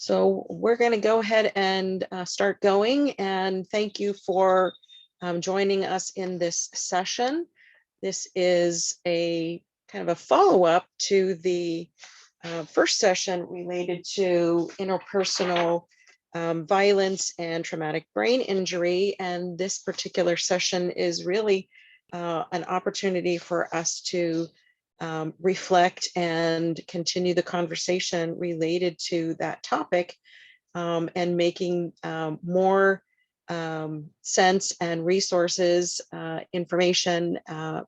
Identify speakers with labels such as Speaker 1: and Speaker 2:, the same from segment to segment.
Speaker 1: So we're going to go ahead and start going, and thank you for joining us in this session. This is a kind of a follow-up to the first session related to interpersonal violence and traumatic brain injury. And this particular session is really an opportunity for us to reflect and continue the conversation related to that topic, and making more sense and resources, information,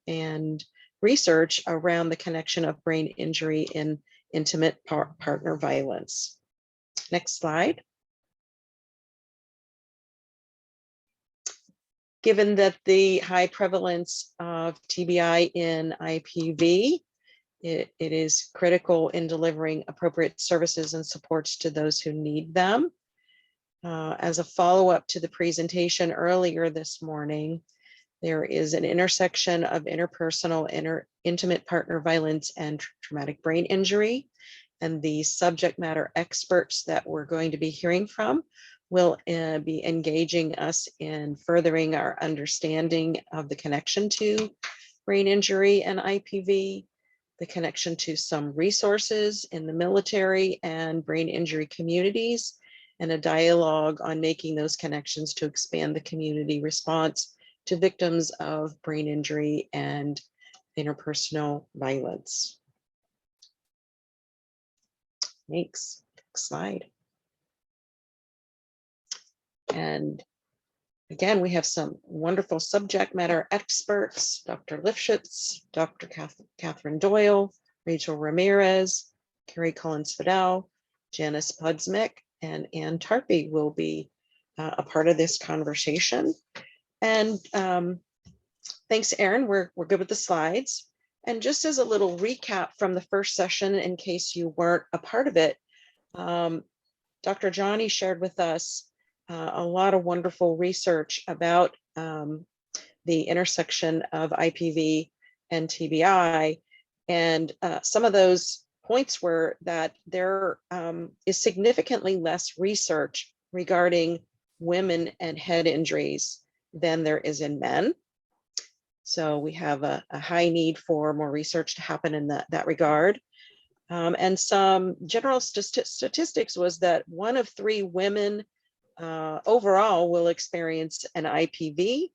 Speaker 1: and research around the connection of brain injury in intimate partner violence. Next slide. Given that the high prevalence of TBI in IPV, it is critical in delivering appropriate services and supports to those who need them. As a follow-up to the presentation earlier this morning, there is an intersection of interpersonal, intimate partner violence and traumatic brain injury. And the subject matter experts that we're going to be hearing from will be engaging us in furthering our understanding of the connection to brain injury and IPV, the connection to some resources in the military and brain injury communities, and a dialogue on making those connections to expand the community response to victims of brain injury and interpersonal violence. Next slide. And again, we have some wonderful subject matter experts: Dr. Lifshitz, Dr. Catherine Doyle, Rachel Ramirez, Carrie Collins-Fidel, Janice Pudsmick, and Ann Tarpey will be a part of this conversation. And thanks, Erin. We're good with the slides. And just as a little recap from the first session, in case you weren't a part of it, Dr. Johnny shared with us a lot of wonderful research about the intersection of IPV and TBI. And some of those points were that there is significantly less research regarding women and head injuries than there is in men. So we have a high need for more research to happen in that regard. And some general statistics was that 1 of 3 women overall will experience an IPV.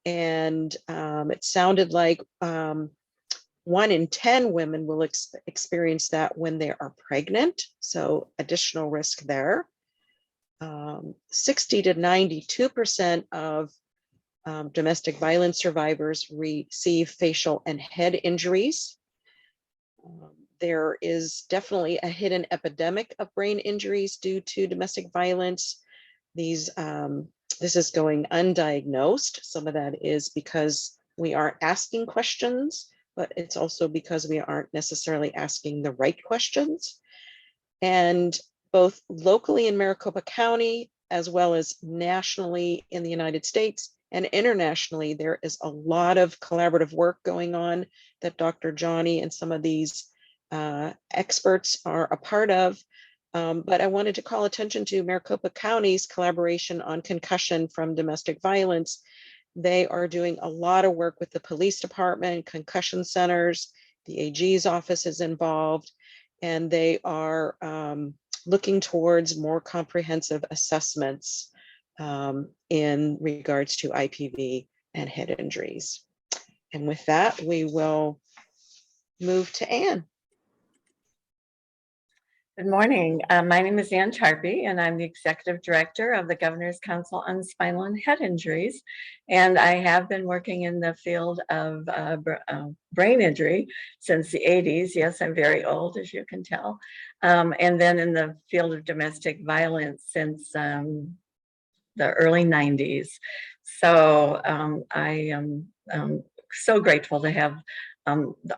Speaker 1: And it sounded like 1 in 10 women will experience that when they are pregnant. So additional risk there. 60 to 92% of domestic violence survivors receive facial and head injuries. There is definitely a hidden epidemic of brain injuries due to domestic violence. This is going undiagnosed. Some of that is because we aren't asking questions, but it's also because we aren't necessarily asking the right questions. And both locally in Maricopa County, as well as nationally in the United States and internationally, there is a lot of collaborative work going on that Dr. Johnny and some of these experts are a part of. But I wanted to call attention to Maricopa County's collaboration on concussion from domestic violence. They are doing a lot of work with the police department, concussion centers, the AG's office is involved, and they are looking towards more comprehensive assessments in regards to IPV and head injuries. And with that, we will move to Ann.
Speaker 2: Good morning. My name is Ann Tarpey, and I'm the Executive Director of the Governor's Council on Spinal and Head Injuries. And I have been working in the field of brain injury since the 80s. Yes, I'm very old, as you can tell. And then in the field of domestic violence since the early 90s. So I am so grateful to have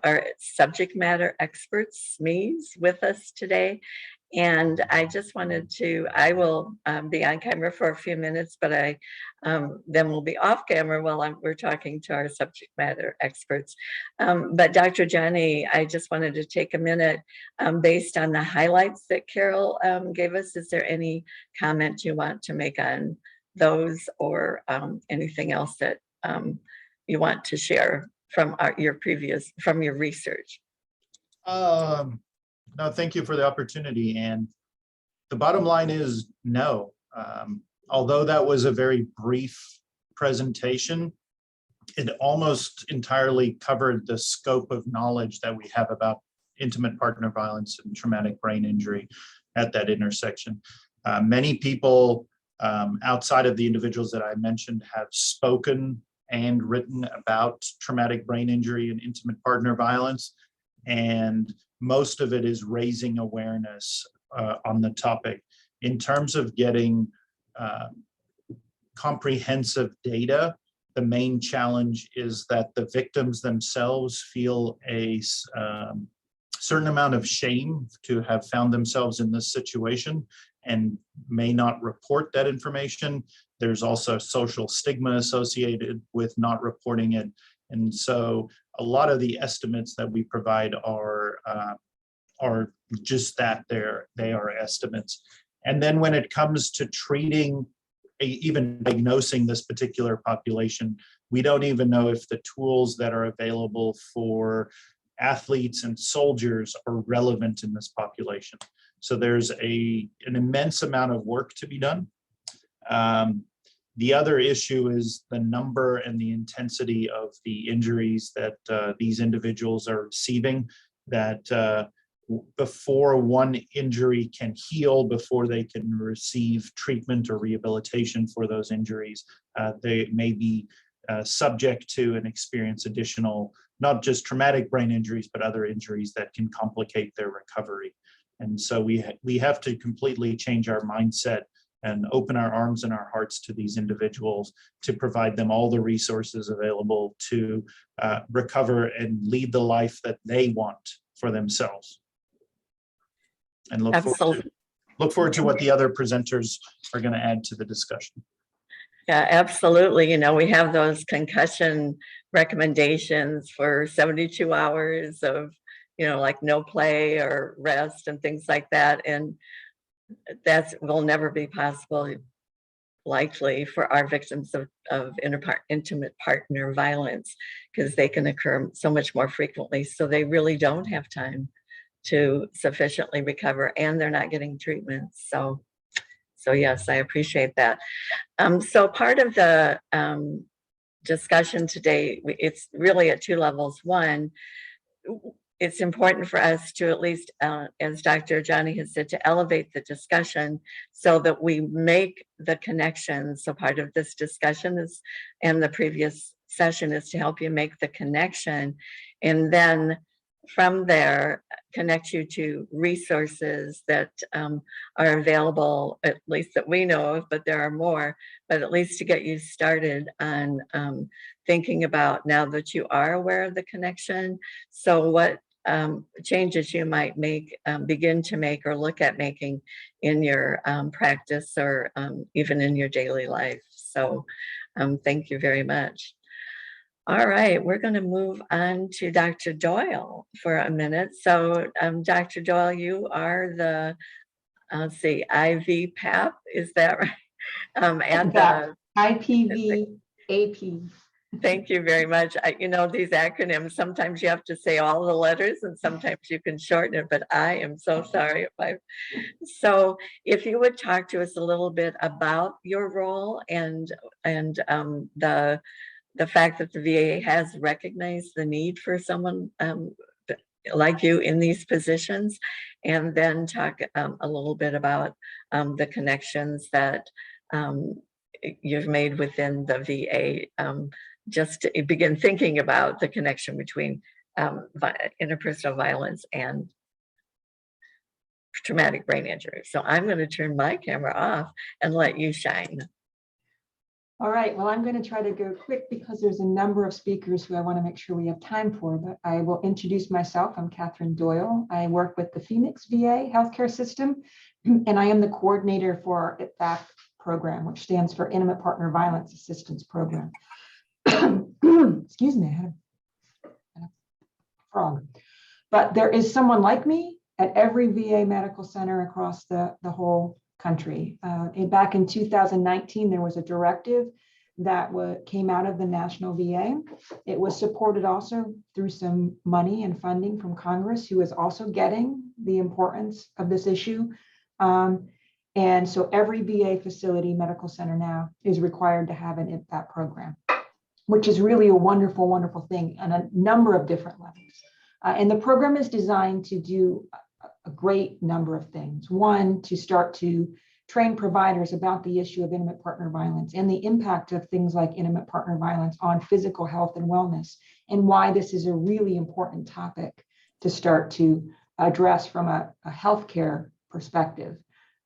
Speaker 2: our subject matter experts, SMEs, with us today. And I just wanted to, I will be on camera for a few minutes, but I then we'll be off camera while we're talking to our subject matter experts. But Dr. Johnny, I just wanted to take a minute based on the highlights that Carol gave us. Is there any comment you want to make on those, or anything else that you want to share from your research?
Speaker 3: No, thank you for the opportunity. And the bottom line is no. Although that was a very brief presentation, it almost entirely covered the scope of knowledge that we have about intimate partner violence and traumatic brain injury at that intersection. Many people outside of the individuals that I mentioned have spoken and written about traumatic brain injury and intimate partner violence. And most of it is raising awareness on the topic. In terms of getting comprehensive data, the main challenge is that the victims themselves feel a certain amount of shame to have found themselves in this situation and may not report that information. There's also social stigma associated with not reporting it. And so a lot of the estimates that we provide are just that. They are estimates. And then when it comes to treating, even diagnosing this particular population, we don't even know if the tools that are available for athletes and soldiers are relevant in this population. So there's an immense amount of work to be done. The other issue is the number and the intensity of the injuries that these individuals are receiving, that before one injury can heal, before they can receive treatment or rehabilitation for those injuries, they may be subject to and experience additional, not just traumatic brain injuries, but other injuries that can complicate their recovery. And so we have to completely change our mindset and open our arms and our hearts to these individuals to provide them all the resources available to recover and lead the life that they want for themselves. And look forward to what the other presenters are going to add to the discussion.
Speaker 2: Yeah, absolutely. You know, we have those concussion recommendations for 72 hours of, you know, like no play or rest and things like that. And that will never be possible, likely, for our victims of intimate partner violence, because they can occur so much more frequently. So they really don't have time to sufficiently recover, and they're not getting treatment. So yes, I appreciate that. So part of the discussion today, it's really at two levels. One, it's important for us to at least, as Dr. Johnny has said, to elevate the discussion so that we make the connections. So part of this discussion is, and the previous session is to help you make the connection, and then from there connect you to resources that are available, at least that we know of, but there are more, but at least to get you started on thinking about, now that you are aware of the connection, so what changes you might make, begin to make, or look at making in your practice, or even in your daily life. So thank you very much. All right, we're going to move on to Dr. Doyle for a minute. So Dr. Doyle, you are the, let's see, IV PAP, is that right? And the
Speaker 4: IPV AP.
Speaker 2: Thank you very much. You know, these acronyms, sometimes you have to say all the letters and sometimes you can shorten it, but I am so sorry if so if you would talk to us a little bit about your role and the fact that the VA has recognized the need for someone like you in these positions, and then talk a little bit about the connections that you've made within the VA, just to begin thinking about the connection between interpersonal violence and traumatic brain injury. So I'm going to turn my camera off and let you shine.
Speaker 4: All right, well, I'm going to try to go quick because there's a number of speakers who I want to make sure we have time for, but I will introduce myself. I'm Catherine Doyle. I work with the Phoenix VA healthcare system, and I am the coordinator for our IPVAC program, which stands for Intimate Partner Violence Assistance Program. Excuse me, I had a frog. But there is someone like me at every VA medical center across the whole country. Back in 2019, there was a directive that came out of the national VA. It was supported also through some money and funding from Congress, who is also getting the importance of this issue. And so every VA facility medical center now is required to have an IPVAC program, which is really a wonderful, wonderful thing on a number of different levels. And the program is designed to do a great number of things. One, to start to train providers about the issue of intimate partner violence and the impact of things like intimate partner violence on physical health and wellness, and why this is a really important topic to start to address from a healthcare perspective,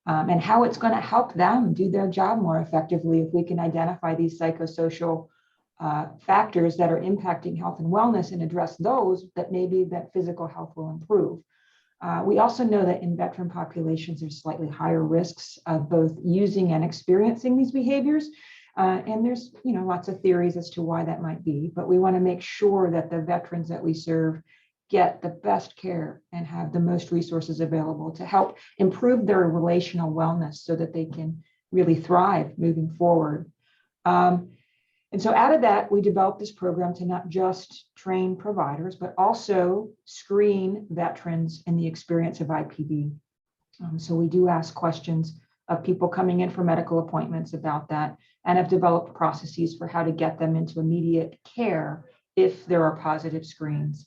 Speaker 4: and how it's going to help them do their job more effectively if we can identify these psychosocial factors that are impacting health and wellness and address those that maybe that physical health will improve. We also know that in veteran populations, there's slightly higher risks of both using and experiencing these behaviors. And there's lots of theories as to why that might be, but we want to make sure that the veterans that we serve get the best care and have the most resources available to help improve their relational wellness so that they can really thrive moving forward. And so out of that, we developed this program to not just train providers, but also screen veterans in the experience of IPV. So we do ask questions of people coming in for medical appointments about that, and have developed processes for how to get them into immediate care if there are positive screens.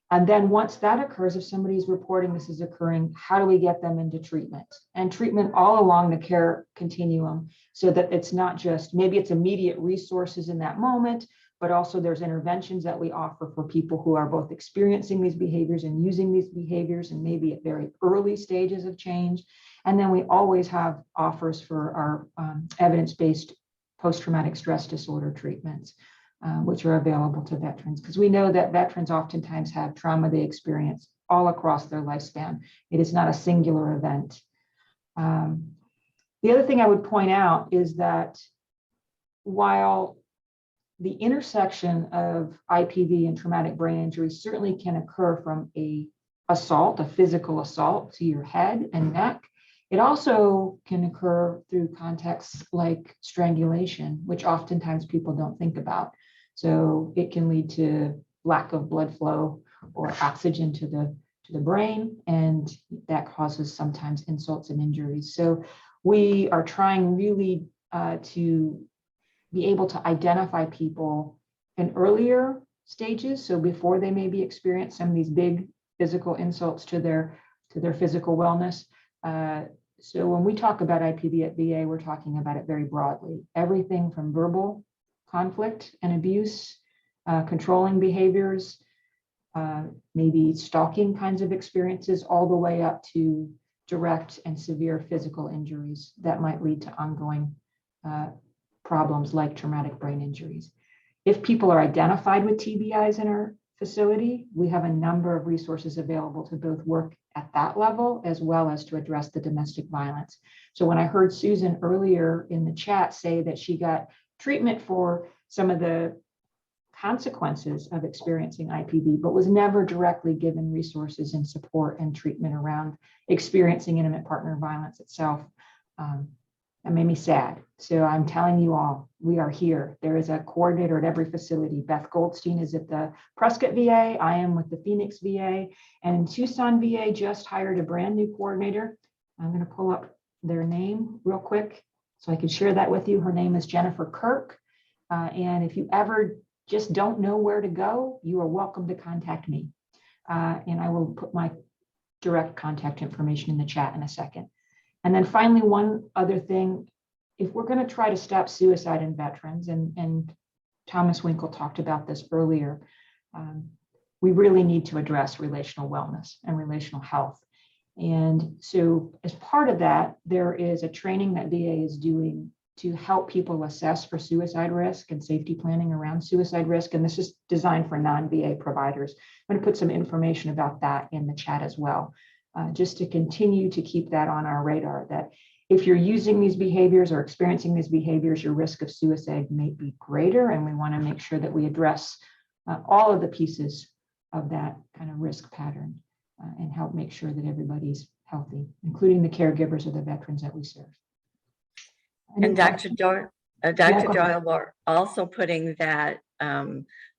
Speaker 4: And then once that occurs, if somebody's reporting this is occurring, how do we get them into treatment? And treatment all along the care continuum, so that it's not just, maybe it's immediate resources in that moment, but also there's interventions that we offer for people who are both experiencing these behaviors and using these behaviors, and maybe at very early stages of change. And then we always have offers for our evidence-based post-traumatic stress disorder treatments, which are available to veterans, because we know that veterans oftentimes have trauma they experience all across their lifespan. It is not a singular event. The other thing I would point out is that while the intersection of IPV and traumatic brain injury certainly can occur from a physical assault to your head and neck, it also can occur through contexts like strangulation, which oftentimes people don't think about. So it can lead to lack of blood flow or oxygen to the brain, and that causes sometimes insults and injuries. So we are trying really to be able to identify people in earlier stages, so before they maybe experience some of these big physical insults to their physical wellness. So when we talk about IPV at VA, we're talking about it very broadly. Everything from verbal conflict and abuse, controlling behaviors, maybe stalking kinds of experiences, all the way up to direct and severe physical injuries that might lead to ongoing problems like traumatic brain injuries. If people are identified with TBIs in our facility, we have a number of resources available to both work at that level as well as to address the domestic violence. So when I heard Susan earlier in the chat say that she got treatment for some of the consequences of experiencing IPV, but was never directly given resources and support and treatment around experiencing intimate partner violence itself, that made me sad. So I'm telling you all, we are here. There is a coordinator at every facility. Beth Goldstein is at the Prescott VA. I am with the Phoenix VA, and Tucson VA just hired a brand new coordinator. I'm going to pull up their name real quick so I can share that with you. Her name is Jennifer Kirk. And if you ever just don't know where to go, you are welcome to contact me. And I will put my direct contact information in the chat in a second. And then finally, one other thing, if we're going to try to stop suicide in veterans, and Thomas Winkle talked about this earlier, we really need to address relational wellness and relational health. And so as part of that, there is a training that VA is doing to help people assess for suicide risk and safety planning around suicide risk. And this is designed for non-VA providers. I'm going to put some information about that in the chat as well, just to continue to keep that on our radar, that if you're using these behaviors or experiencing these behaviors, your risk of suicide may be greater. And we want to make sure that we address all of the pieces of that kind of risk pattern and help make sure that everybody's healthy, including the caregivers of the veterans that we serve.
Speaker 2: And Dr. Doyle, we're also putting that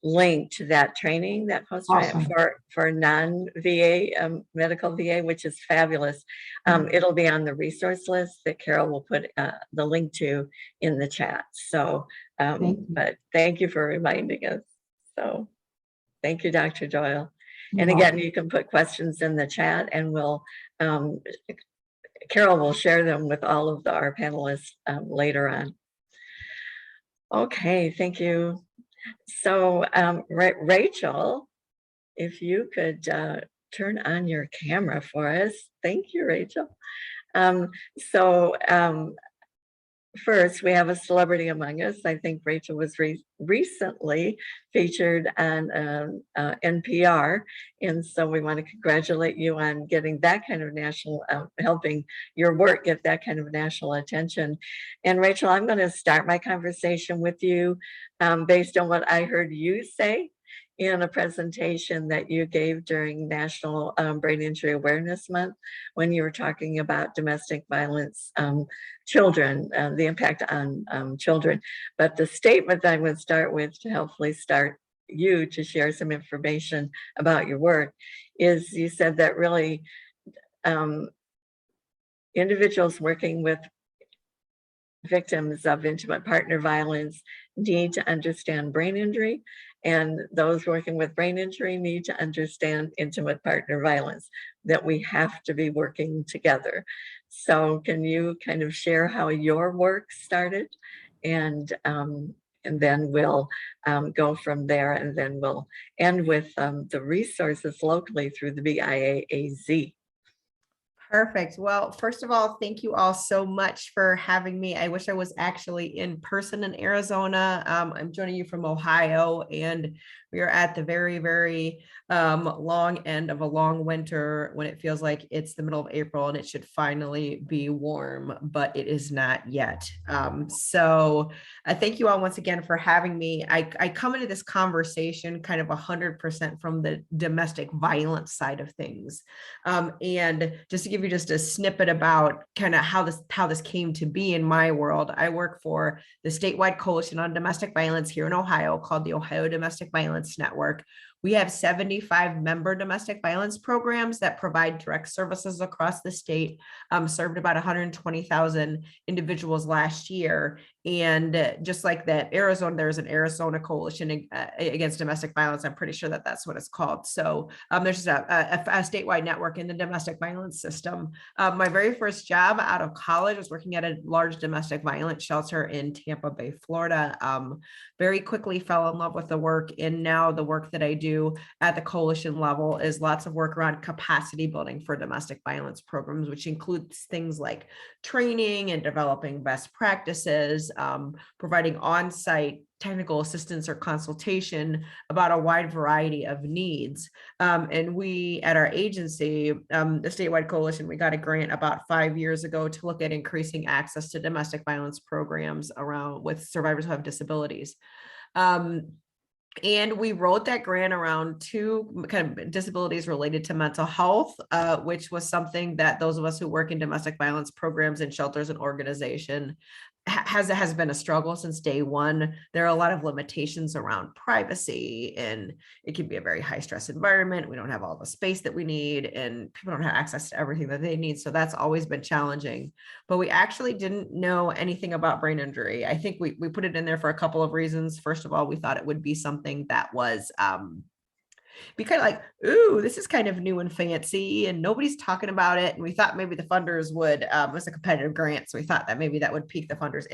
Speaker 2: link to that training, that
Speaker 4: Awesome.
Speaker 2: for non-VA, medical VA, which is fabulous. It'll be on the resource list that Carol will put the link to in the chat. So, but thank you for reminding us. So thank you, Dr. Doyle. And again, you can put questions in the chat and we'll, Carol will share them with all of our panelists later on. Okay, thank you. So Rachel, if you could turn on your camera for us. Thank you, Rachel. First, we have a celebrity among us. I think Rachel was recently featured on NPR. And so we want to congratulate you on getting that kind of national, helping your work get that kind of national attention. And Rachel, I'm going to start my conversation with you based on what I heard you say in a presentation that you gave during National Brain Injury Awareness Month when you were talking about domestic violence children, the impact on children. But the statement that I'm going to start with to hopefully start you to share some information about your work is you said that really individuals working with victims of intimate partner violence need to understand brain injury, and those working with brain injury need to understand intimate partner violence, that we have to be working together. So can you kind of share how your work started? And then we'll go from there, and then we'll end with the resources locally through the BIAAZ.
Speaker 5: Perfect. Well, first of all, thank you all so much for having me. I wish I was actually in person in Arizona. I'm joining you from Ohio, and we are at the very, very long end of a long winter when it feels like it's the middle of April and it should finally be warm, but it is not yet. So thank you all once again for having me. I come into this conversation kind of 100% from the domestic violence side of things. And just to give you just a snippet about kind of how this came to be in my world, I work for the statewide coalition on domestic violence here in Ohio called the Ohio Domestic Violence Network. We have 75 member domestic violence programs that provide direct services across the state, served about 120,000 individuals last year. And just like that, Arizona, there's an Arizona Coalition Against Domestic Violence. I'm pretty sure that that's what it's called. So there's just a statewide network in the domestic violence system. My very first job out of college was working at a large domestic violence shelter in Tampa Bay, Florida. Very quickly fell in love with the work. And now the work that I do at the coalition level is lots of work around capacity building for domestic violence programs, which includes things like training and developing best practices, providing on-site technical assistance or consultation about a wide variety of needs. And we, at our agency, the statewide coalition, we got a grant about 5 years ago to look at increasing access to domestic violence programs around with survivors who have disabilities. And we wrote that grant around two kind of disabilities related to mental health, which was something that those of us who work in domestic violence programs and shelters and organization has been a struggle since day one. There are a lot of limitations around privacy, and it can be a very high stress environment. We don't have all the space that we need, and people don't have access to everything that they need. So that's always been challenging. But we actually didn't know anything about brain injury. I think we put it in there for a couple of reasons. First of all, we thought it would be something that was be kind of like, ooh, this is kind of new and fancy and nobody's talking about it. And we thought maybe the funders would, it was a competitive grant. So we thought that maybe that would pique the funders'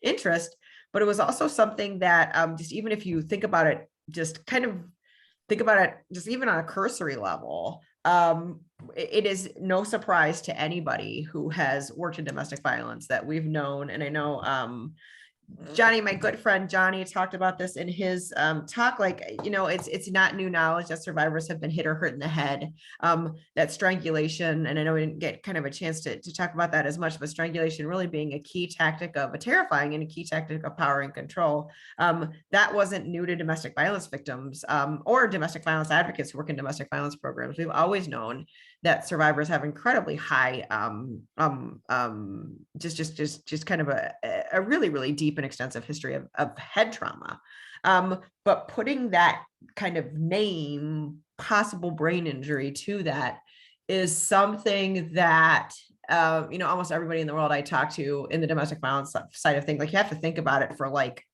Speaker 5: interest, but it was also something that just even if you think about it, just kind of think about it, just even on a cursory level, it is no surprise to anybody who has worked in domestic violence that we've known. And I know, Johnny, my good friend Johnny, talked about this in his talk. Like, you know, it's not new knowledge that survivors have been hit or hurt in the head. That strangulation, and I know we didn't get kind of a chance to talk about that as much, but strangulation really being a key tactic of a terrifying and a key tactic of power and control. That wasn't new to domestic violence victims or domestic violence advocates who work in domestic violence programs. We've always known that survivors have incredibly high, just kind of a really, really deep and extensive history of head trauma. But putting that kind of name, possible brain injury, to that is something that, you know, almost everybody in the world I talk to in the domestic violence side of things, like, you have to think about it for like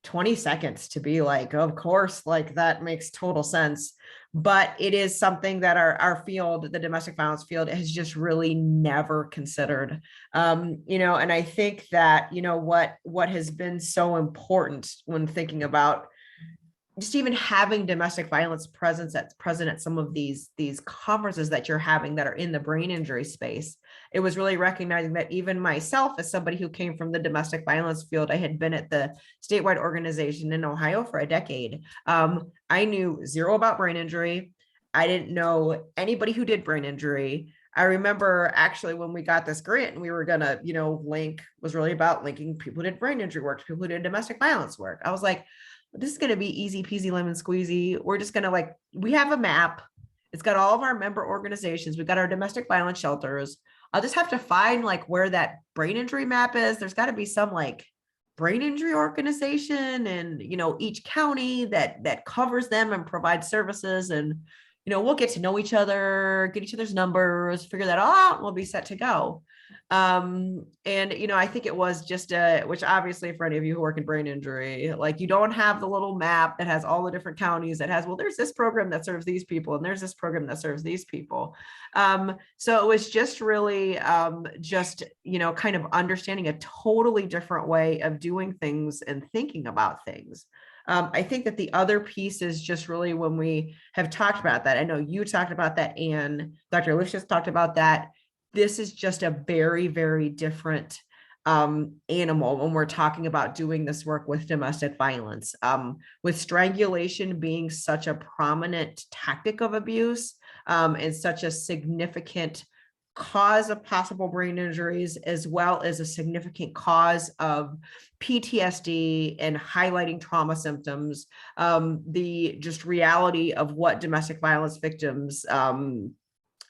Speaker 5: 20 seconds to be like, of course, like, that makes total sense. But it is something that our field, the domestic violence field, has just really never considered. You know, and I think that, you know, what has been so important when thinking about just even having domestic violence present at some of these conferences that you're having that are in the brain injury space, it was really recognizing that even myself, as somebody who came from the domestic violence field, I had been at the statewide organization in Ohio for a decade. I knew zero about brain injury. I didn't know anybody who did brain injury. I remember actually when we got this grant and we were gonna, you know, was really about linking people who did brain injury work to people who did domestic violence work. I was like, this is going to be easy peasy lemon squeezy. We're just going to, like, we have a map. It's got all of our member organizations. We've got our domestic violence shelters. I'll just have to find like where that brain injury map is. There's got to be some like brain injury organization and, you know, each county that covers them and provides services. And, you know, we'll get to know each other, get each other's numbers, figure that all out, and we'll be set to go. And, you know, I think it was just which obviously for any of you who work in brain injury, like, you don't have the little map that has all the different counties that has, well, there's this program that serves these people and there's this program that serves these people. So it was just really just, you know, kind of understanding a totally different way of doing things and thinking about things. I think that the other piece is just really when we have talked about that. I know you talked about that, and Dr. Lifshitz talked about that. This is just a very, very different animal when we're talking about doing this work with domestic violence. With strangulation being such a prominent tactic of abuse and such a significant cause of possible brain injuries, as well as a significant cause of PTSD and highlighting trauma symptoms, the just reality of what domestic violence victims,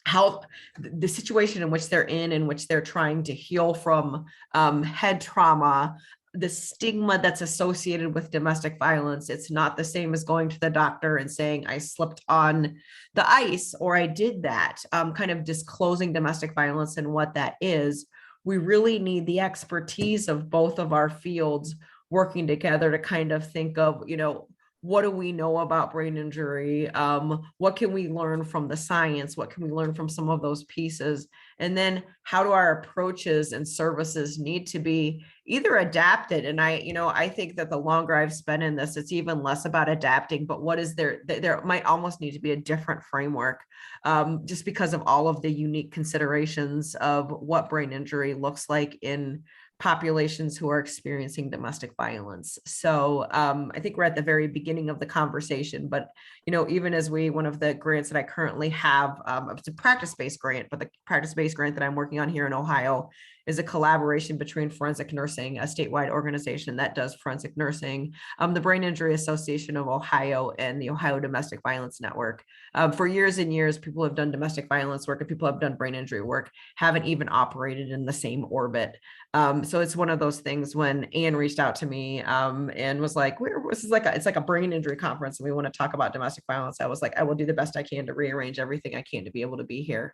Speaker 5: how the situation in which they're in which they're trying to heal from head trauma, the stigma that's associated with domestic violence. It's not the same as going to the doctor and saying, I slipped on the ice or I did that, kind of disclosing domestic violence and what that is. We really need the expertise of both of our fields working together to kind of think of, you know, what do we know about brain injury? What can we learn from the science? What can we learn from some of those pieces? And then how do our approaches and services need to be either adapted? And I think that the longer I've spent in this, it's even less about adapting, but what is there might almost need to be a different framework, just because of all of the unique considerations of what brain injury looks like in populations who are experiencing domestic violence. So I think we're at the very beginning of the conversation, but, you know, even as one of the grants that I currently have, it's a practice-based grant, but the practice-based grant that I'm working on here in Ohio is a collaboration between Forensic Nursing, a statewide organization that does forensic nursing, the Brain Injury Association of Ohio, and the Ohio Domestic Violence Network. For years and years, people have done domestic violence work and people have done brain injury work, haven't even operated in the same orbit. So it's one of those things when Anne reached out to me and was like, it's like a brain injury conference and we want to talk about domestic violence. I was like, I will do the best I can to rearrange everything I can to be able to be here.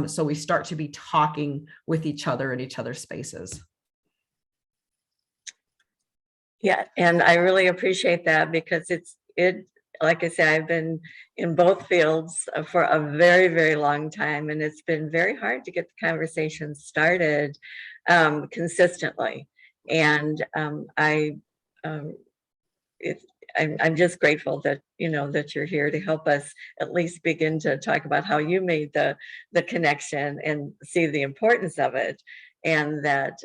Speaker 5: So we start to be talking with each other in each other's spaces.
Speaker 2: Yeah, and I really appreciate that because like I say, I've been in both fields for a very, very long time, and it's been very hard to get the conversation started consistently. And I'm just grateful that, that you're here to help us at least begin to talk about how you made the connection and see the importance of it, and that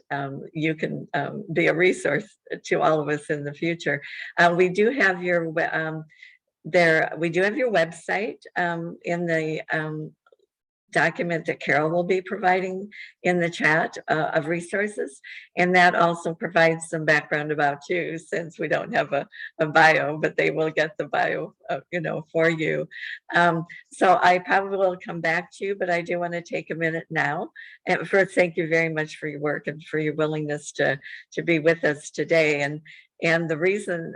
Speaker 2: you can be a resource to all of us in the future. We do have your we do have your website in the document that Carol will be providing in the chat of resources. And that also provides some background about you, since we don't have a bio, but they will get the bio, for you. So I probably will come back to you, but I do want to take a minute now. And first, thank you very much for your work and for your willingness to be with us today. And the reason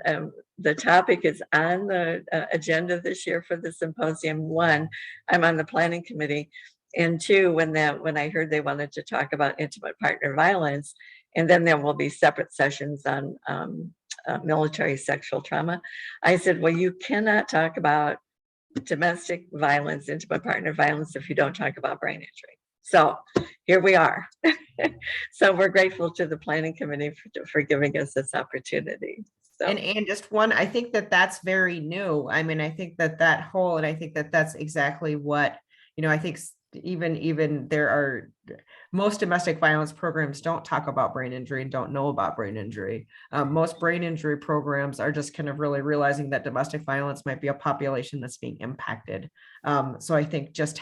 Speaker 2: the topic is on the agenda this year for the symposium, one, I'm on the planning committee, and two, when I heard they wanted to talk about intimate partner violence, and then there will be separate sessions on military sexual trauma, I said, well, you cannot talk about domestic violence, intimate partner violence, if you don't talk about brain injury. So here we are. So we're grateful to the planning committee for giving us this opportunity. So.
Speaker 5: And just one, I think that that's very new. I mean, I think that whole, and I think that that's exactly what, I think even there are, most domestic violence programs don't talk about brain injury and don't know about brain injury. Most brain injury programs are just kind of really realizing that domestic violence might be a population that's being impacted. So I think just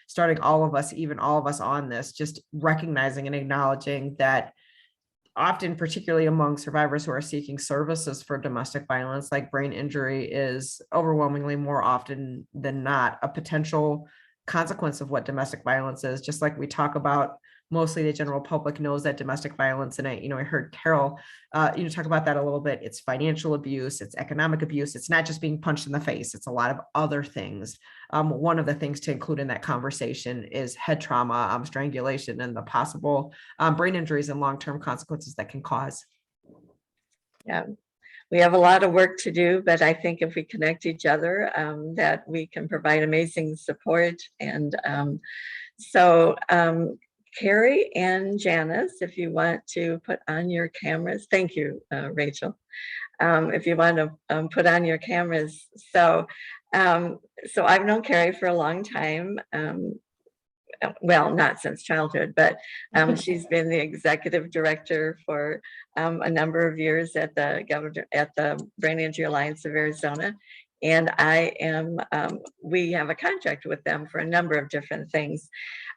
Speaker 5: starting all of us on this, just recognizing and acknowledging that often, particularly among survivors who are seeking services for domestic violence, like brain injury is overwhelmingly more often than not a potential consequence of what domestic violence is. Just like we talk about, mostly the general public knows that domestic violence, and I heard Carol, talk about that a little bit. It's financial abuse, it's economic abuse. It's not just being punched in the face. It's a lot of other things. One of the things to include in that conversation is head trauma, strangulation, and the possible brain injuries and long-term consequences that can cause.
Speaker 2: Yeah. We have a lot of work to do, but I think if we connect each other, that we can provide amazing support. And so Carrie and Janice, if you want to put on your cameras, thank you, Rachel. If you want to put on your cameras. So I've known Carrie for a long time. Well, not since childhood, but she's been the executive director for a number of years at the Brain Injury Alliance of Arizona. And I am, we have a contract with them for a number of different things.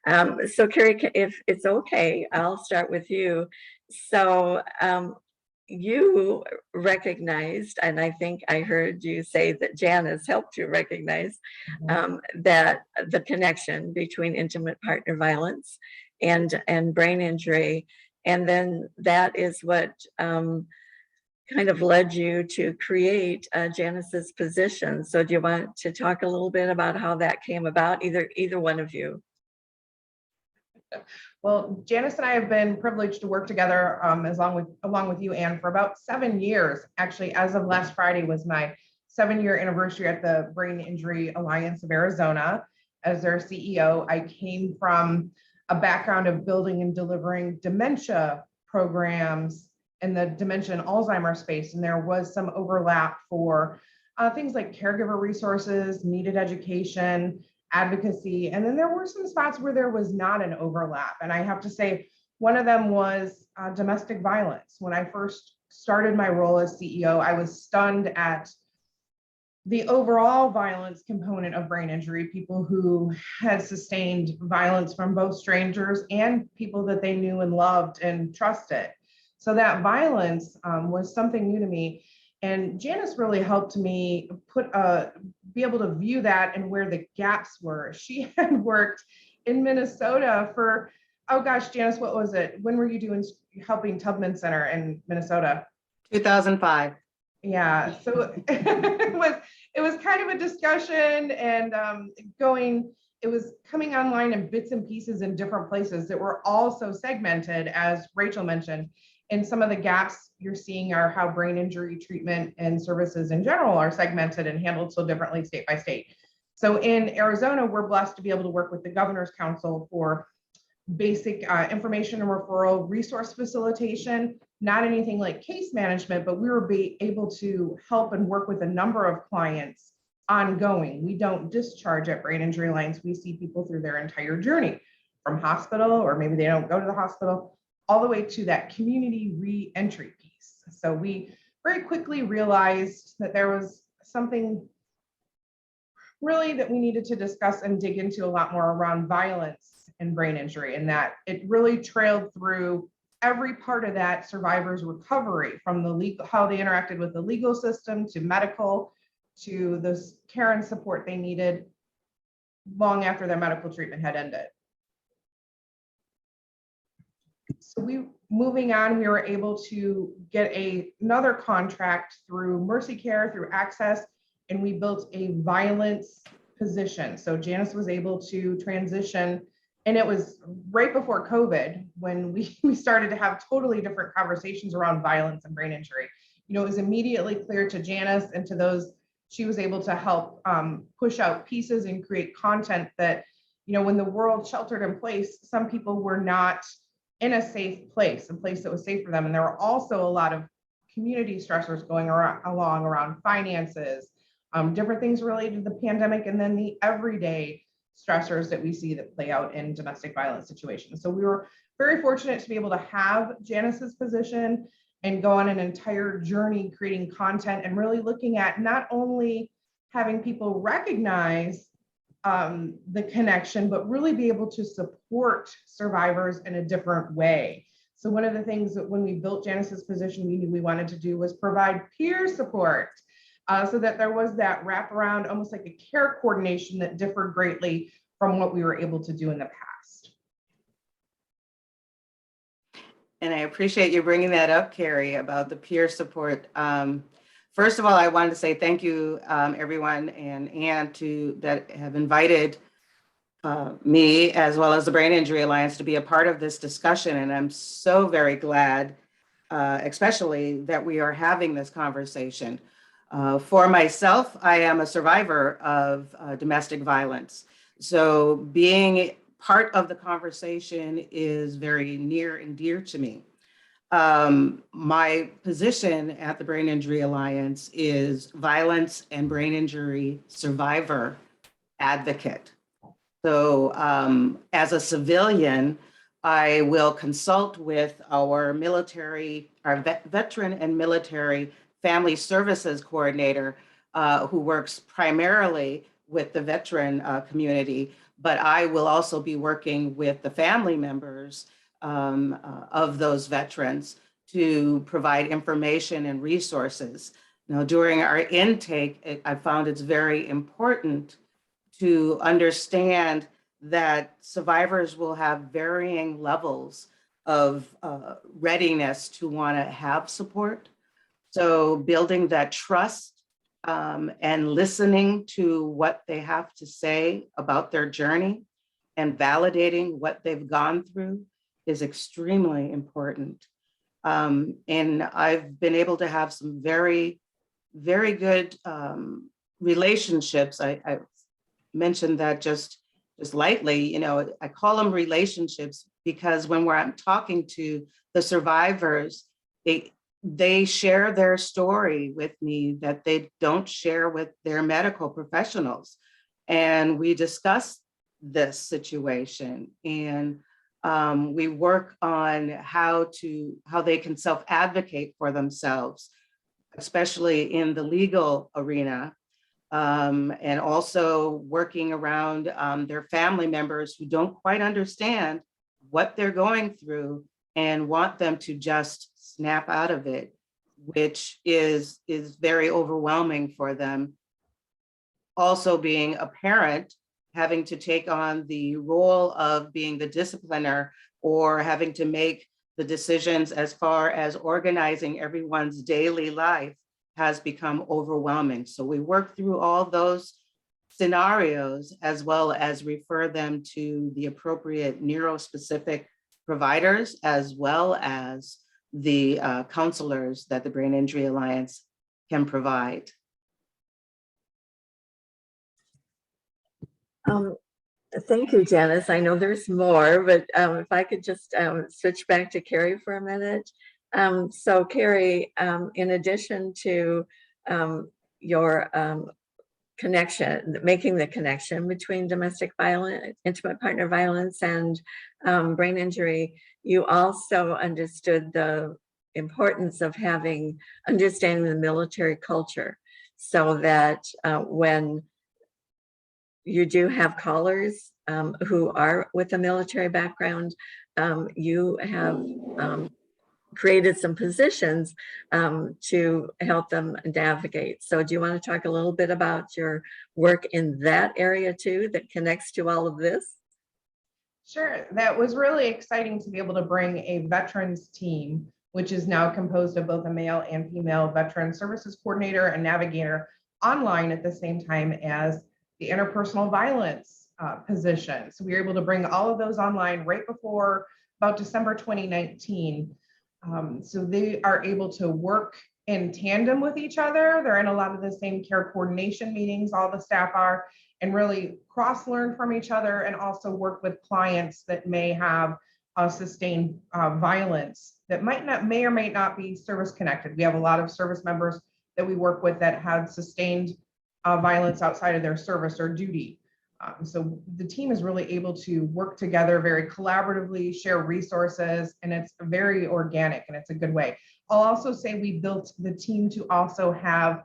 Speaker 2: So Carrie, if it's okay, I'll start with you. So you recognized, and I think I heard you say that Janice helped you recognize that the connection between intimate partner violence and brain injury. And then that is what kind of led you to create Janice's position. So do you want to talk a little bit about how that came about, either one of you?
Speaker 6: Well, Janice and I have been privileged to work together along with you, Anne, for about 7 years. Actually, as of last Friday was my 7-year anniversary at the Brain Injury Alliance of Arizona as their CEO. I came from a background of building and delivering dementia programs in the dementia and Alzheimer's space, and there was some overlap for things like caregiver resources, needed education, advocacy. And then there were some spots where there was not an overlap. And I have to say, one of them was domestic violence. When I first started my role as CEO, I was stunned at the overall violence component of brain injury, people who had sustained violence from both strangers and people that they knew and loved and trusted. So that violence was something new to me. And Janice really helped me be able to view that and where the gaps were. She had worked in Minnesota for, oh gosh, Janice, what was it? When were you helping Tubman Center in Minnesota?
Speaker 7: 2005.
Speaker 6: Yeah, so it was kind of a discussion and it was coming online in bits and pieces in different places that were also segmented, as Rachel mentioned. And some of the gaps you're seeing are how brain injury treatment and services in general are segmented and handled so differently state by state. So in Arizona, we're blessed to be able to work with the Governor's Council for basic information and referral resource facilitation, not anything like case management, but we were able to help and work with a number of clients ongoing. We don't discharge at Brain Injury Alliance. We see people through their entire journey from hospital, or maybe they don't go to the hospital, all the way to that community re-entry piece. So we very quickly realized that there was something really that we needed to discuss and dig into a lot more around violence and brain injury, and that it really trailed through every part of that survivor's recovery, from the legal, how they interacted with the legal system, to medical, to the care and support they needed long after their medical treatment had ended. So moving on, we were able to get another contract through Mercy Care, through Access, and we built a violence position. So Janice was able to transition, and it was right before COVID when we started to have totally different conversations around violence and brain injury. You know, it was immediately clear to Janice and to those she was able to help push out pieces and create content that, you know, when the world sheltered in place, some people were not in a safe place, a place that was safe for them. And there were also a lot of community stressors going around finances, different things related to the pandemic, and then the everyday stressors that we see that play out in domestic violence situations. So we were very fortunate to be able to have Janice's position and go on an entire journey creating content and really looking at not only having people recognize the connection, but really be able to support survivors in a different way. So one of the things that when we built Janice's position, we knew we wanted to do was provide peer support, so that there was that wraparound, almost like a care coordination that differed greatly from what we were able to do in the past.
Speaker 7: And I appreciate you bringing that up, Carrie, about the peer support. First of all, I wanted to say thank you, everyone, and Ann that have invited me, as well as the Brain Injury Alliance, to be a part of this discussion. And I'm so very glad, especially that we are having this conversation. For myself, I am a survivor of domestic violence. So being part of the conversation is very near and dear to me. My position at the Brain Injury Alliance is violence and brain injury survivor advocate. So as a civilian, I will consult with our veteran and military family services coordinator, who works primarily with the veteran community, but I will also be working with the family members of those veterans to provide information and resources. Now, during our intake, I found it's very important to understand that survivors will have varying levels of readiness to want to have support. So building that trust and listening to what they have to say about their journey and validating what they've gone through is extremely important. And I've been able to have some very, very good relationships. I mentioned that just lightly, you know, I call them relationships because when I'm talking to the survivors, they share their story with me that they don't share with their medical professionals. And we discuss this situation, and we work on how they can self-advocate for themselves, especially in the legal arena, and also working around their family members who don't quite understand what they're going through and want them to just snap out of it, which is very overwhelming for them. Also being a parent, having to take on the role of being the discipliner or having to make the decisions as far as organizing everyone's daily life has become overwhelming. So we work through all those scenarios as well as refer them to the appropriate neurospecific providers, as well as the counselors that the Brain Injury Alliance can provide.
Speaker 2: Thank you, Janice. I know there's more, but if I could just switch back to Carrie for a minute. So Carrie, in addition to your connection, making the connection between domestic violence, intimate partner violence, and brain injury, you also understood the importance of understanding the military culture, so that when you do have callers who are with a military background, you have created some positions to help them navigate. So do you want to talk a little bit about your work in that area too, that connects to all of this?
Speaker 6: Sure, that was really exciting to be able to bring a veterans team, which is now composed of both a male and female veteran services coordinator and navigator, online at the same time as the interpersonal violence position. So we were able to bring all of those online right before about December 2019. So they are able to work in tandem with each other. They're in a lot of the same care coordination meetings, all the staff are, and really cross-learn from each other, and also work with clients that may have sustained violence that may or may not be service connected. We have a lot of service members that we work with that had sustained violence outside of their service or duty. So the team is really able to work together very collaboratively, share resources, and it's very organic, and it's a good way. I'll also say we built the team to also have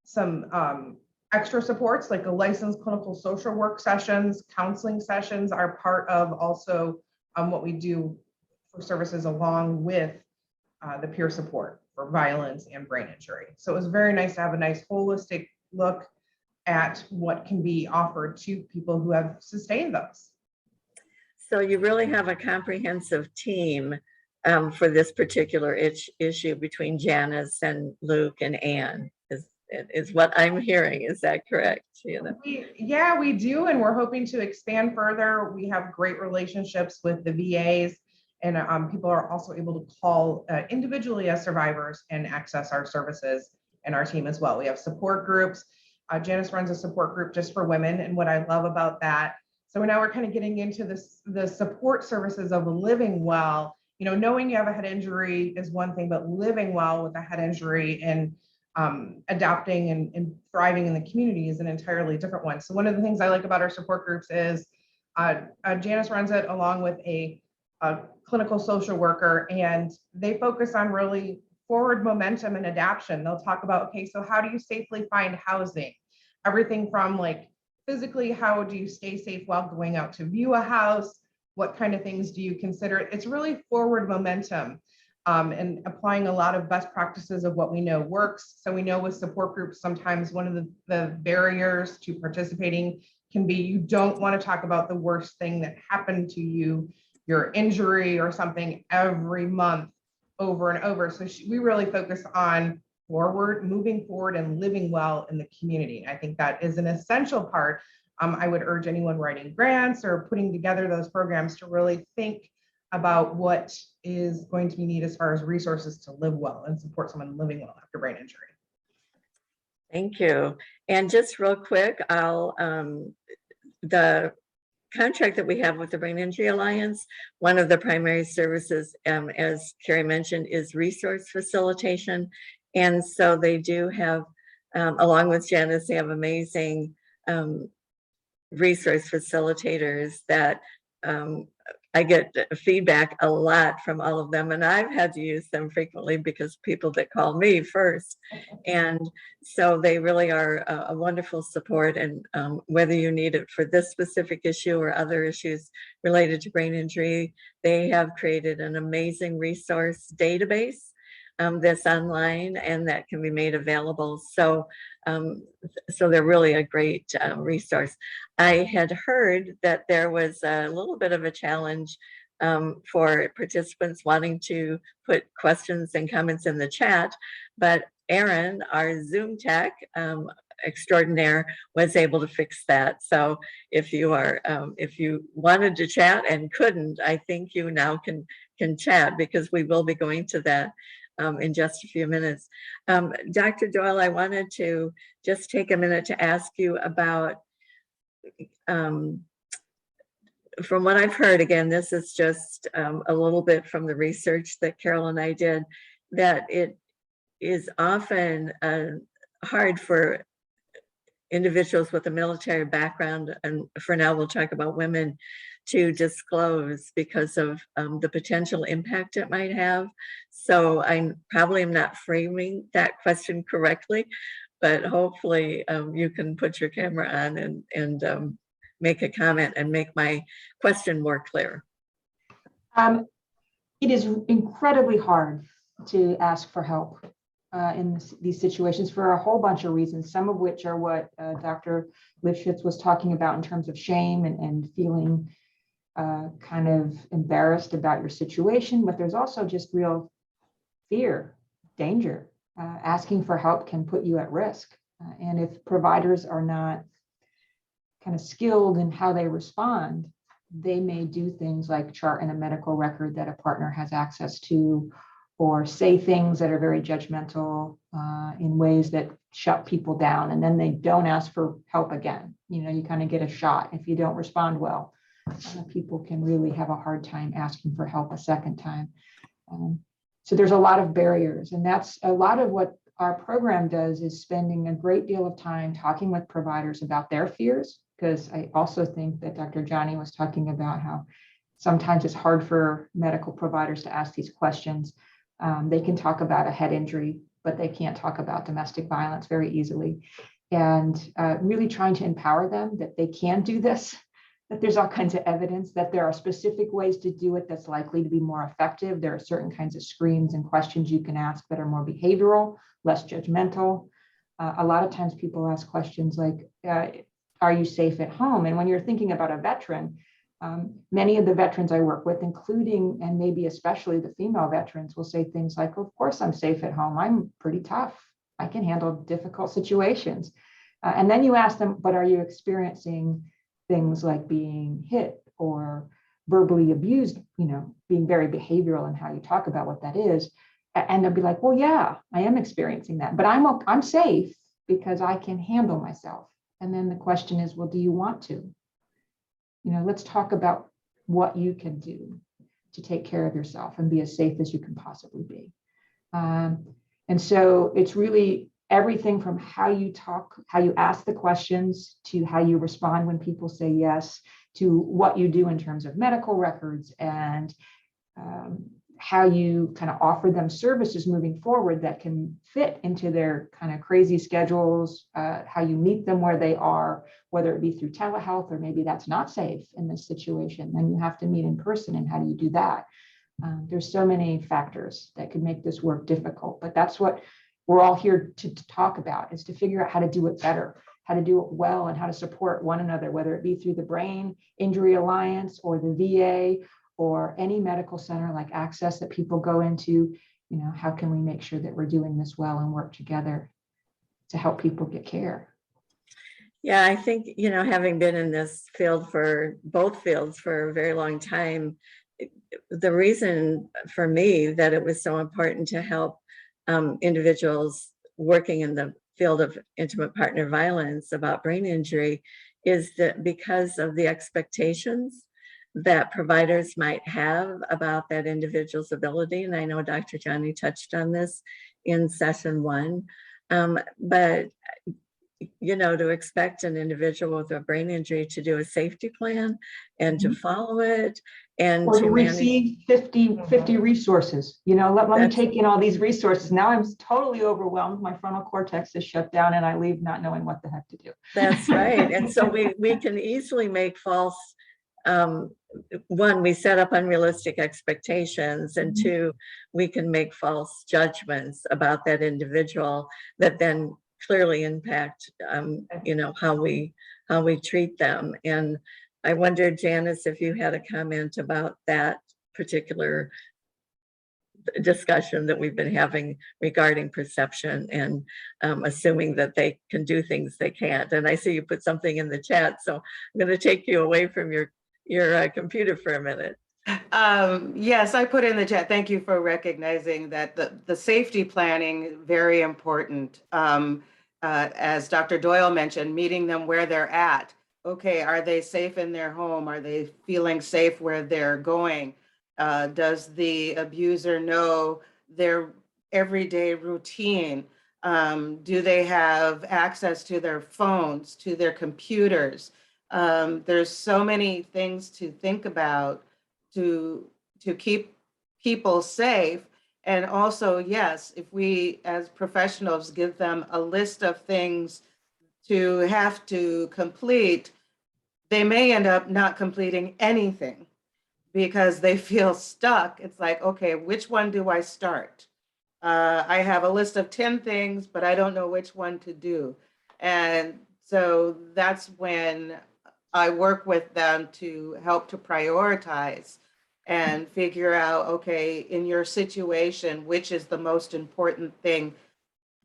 Speaker 6: some extra supports, like a licensed clinical social work sessions, counseling sessions are part of also what we do for services, along with the peer support for violence and brain injury. So it was very nice to have a nice holistic look at what can be offered to people who have sustained those.
Speaker 2: So you really have a comprehensive team for this particular issue between Janice and Luke and Anne, is what I'm hearing. Is that correct?
Speaker 6: Yeah, we do, and we're hoping to expand further. We have great relationships with the VAs, and people are also able to call individually as survivors and access our services and our team as well. We have support groups. Janice runs a support group just for women, and what I love about that, so now we're kind of getting into the support services of living well. You know, knowing you have a head injury is one thing, but living well with a head injury and adapting and thriving in the community is an entirely different one. So one of the things I like about our support groups is Janice runs it along with a clinical social worker, and they focus on really forward momentum and adaptation. They'll talk about, okay, so how do you safely find housing? Everything from like physically, how do you stay safe while going out to view a house? What kind of things do you consider? It's really forward momentum and applying a lot of best practices of what we know works. So we know with support groups, sometimes one of the barriers to participating can be you don't want to talk about the worst thing that happened to you, your injury or something every month over and over. So we really focus on moving forward and living well in the community. I think that is an essential part. I would urge anyone writing grants or putting together those programs to really think about what is going to be needed as far as resources to live well and support someone living well after brain injury.
Speaker 2: Thank you. And just real quick, the contract that we have with the Brain Injury Alliance, one of the primary services, as Carrie mentioned, is resource facilitation. And so they do have, along with Janice, they have amazing resource facilitators that I get feedback a lot from all of them, and I've had to use them frequently because people that call me first. And so they really are a wonderful support, and whether you need it for this specific issue or other issues related to brain injury, they have created an amazing resource database that's online and that can be made available. So so they're really a great resource. I had heard that there was a little bit of a challenge for participants wanting to put questions and comments in the chat, but Aaron, our Zoom tech extraordinaire, was able to fix that. So if you wanted to chat and couldn't, I think you now can chat, because we will be going to that in just a few minutes. Dr. Doyle, I wanted to just take a minute to ask you about from what I've heard, again, this is just a little bit from the research that Carol and I did, that it is often hard for individuals with a military background, and for now we'll talk about women, to disclose because of the potential impact it might have. So I probably am not framing that question correctly, but hopefully you can put your camera on and make a comment and make my question more clear.
Speaker 4: It is incredibly hard to ask for help in these situations for a whole bunch of reasons, some of which are what Dr. Lifshitz was talking about in terms of shame and feeling kind of embarrassed about your situation, but there's also just real fear, danger. Asking for help can put you at risk. And if providers are not kind of skilled in how they respond, they may do things like chart in a medical record that a partner has access to, or say things that are very judgmental in ways that shut people down, and then they don't ask for help again. You know, you kind of get a shot. If you don't respond well, people can really have a hard time asking for help a second time. So there's a lot of barriers, and that's a lot of what our program does, is spending a great deal of time talking with providers about their fears, because I also think that Dr. Johnny was talking about how sometimes it's hard for medical providers to ask these questions. They can talk about a head injury, but they can't talk about domestic violence very easily. And really trying to empower them that they can do this, that there's all kinds of evidence that there are specific ways to do it that's likely to be more effective. There are certain kinds of screens and questions you can ask that are more behavioral, less judgmental. A lot of times people ask questions like, are you safe at home? And when you're thinking about a veteran, many of the veterans I work with, including and maybe especially the female veterans, will say things like, of course I'm safe at home. I'm pretty tough. I can handle difficult situations. And then you ask them, but are you experiencing things like being hit or verbally abused, you know, being very behavioral in how you talk about what that is? And they'll be like, well, yeah, I am experiencing that, but I'm safe because I can handle myself. And then the question is, well, do you want to? You know, let's talk about what you can do to take care of yourself and be as safe as you can possibly be. And so it's really everything from how you talk, how you ask the questions, to how you respond when people say yes, to what you do in terms of medical records, and how you kind of offer them services moving forward that can fit into their kind of crazy schedules, how you meet them where they are, whether it be through telehealth, or maybe that's not safe in this situation, then you have to meet in person, and how do you do that? There's so many factors that could make this work difficult, but that's what we're all here to talk about, is to figure out how to do it better, how to do it well, and how to support one another, whether it be through the Brain Injury Alliance or the VA or any medical center like Access that people go into. You know, how can we make sure that we're doing this well and work together to help people get care?
Speaker 2: Yeah, I think, you know, having been in this field, for both fields, for a very long time, the reason for me that it was so important to help individuals working in the field of intimate partner violence about brain injury is that because of the expectations that providers might have about that individual's ability. And I know Dr. Johnny touched on this in session 1, but you know, to expect an individual with a brain injury to do a safety plan and to follow it, and
Speaker 4: or
Speaker 2: to
Speaker 4: receive 50 resources. You know, let me take in all these resources. Now I'm totally overwhelmed. My frontal cortex is shut down and I leave not knowing what the heck to do.
Speaker 2: That's right. And so we can easily make false, one, we set up unrealistic expectations, and 2, we can make false judgments about that individual that then clearly impact, you know, how we treat them. And I wondered, Janice, if you had a comment about that particular discussion that we've been having regarding perception and assuming that they can do things they can't. And I see you put something in the chat, so I'm going to take you away from your computer for a minute.
Speaker 7: Yes, I put in the chat. Thank you for recognizing that the safety planning, very important. As Dr. Doyle mentioned, meeting them where they're at. okay, are they safe in their home? Are they feeling safe where they're going? Does the abuser know their everyday routine? Do they have access to their phones, to their computers? There's so many things to think about to keep people safe. And also, yes, if we as professionals give them a list of things to have to complete, they may end up not completing anything because they feel stuck. It's like, okay, which one do I start? I have a list of 10 things, but I don't know which one to do. And so that's when I work with them to help to prioritize and figure out, okay, in your situation, which is the most important thing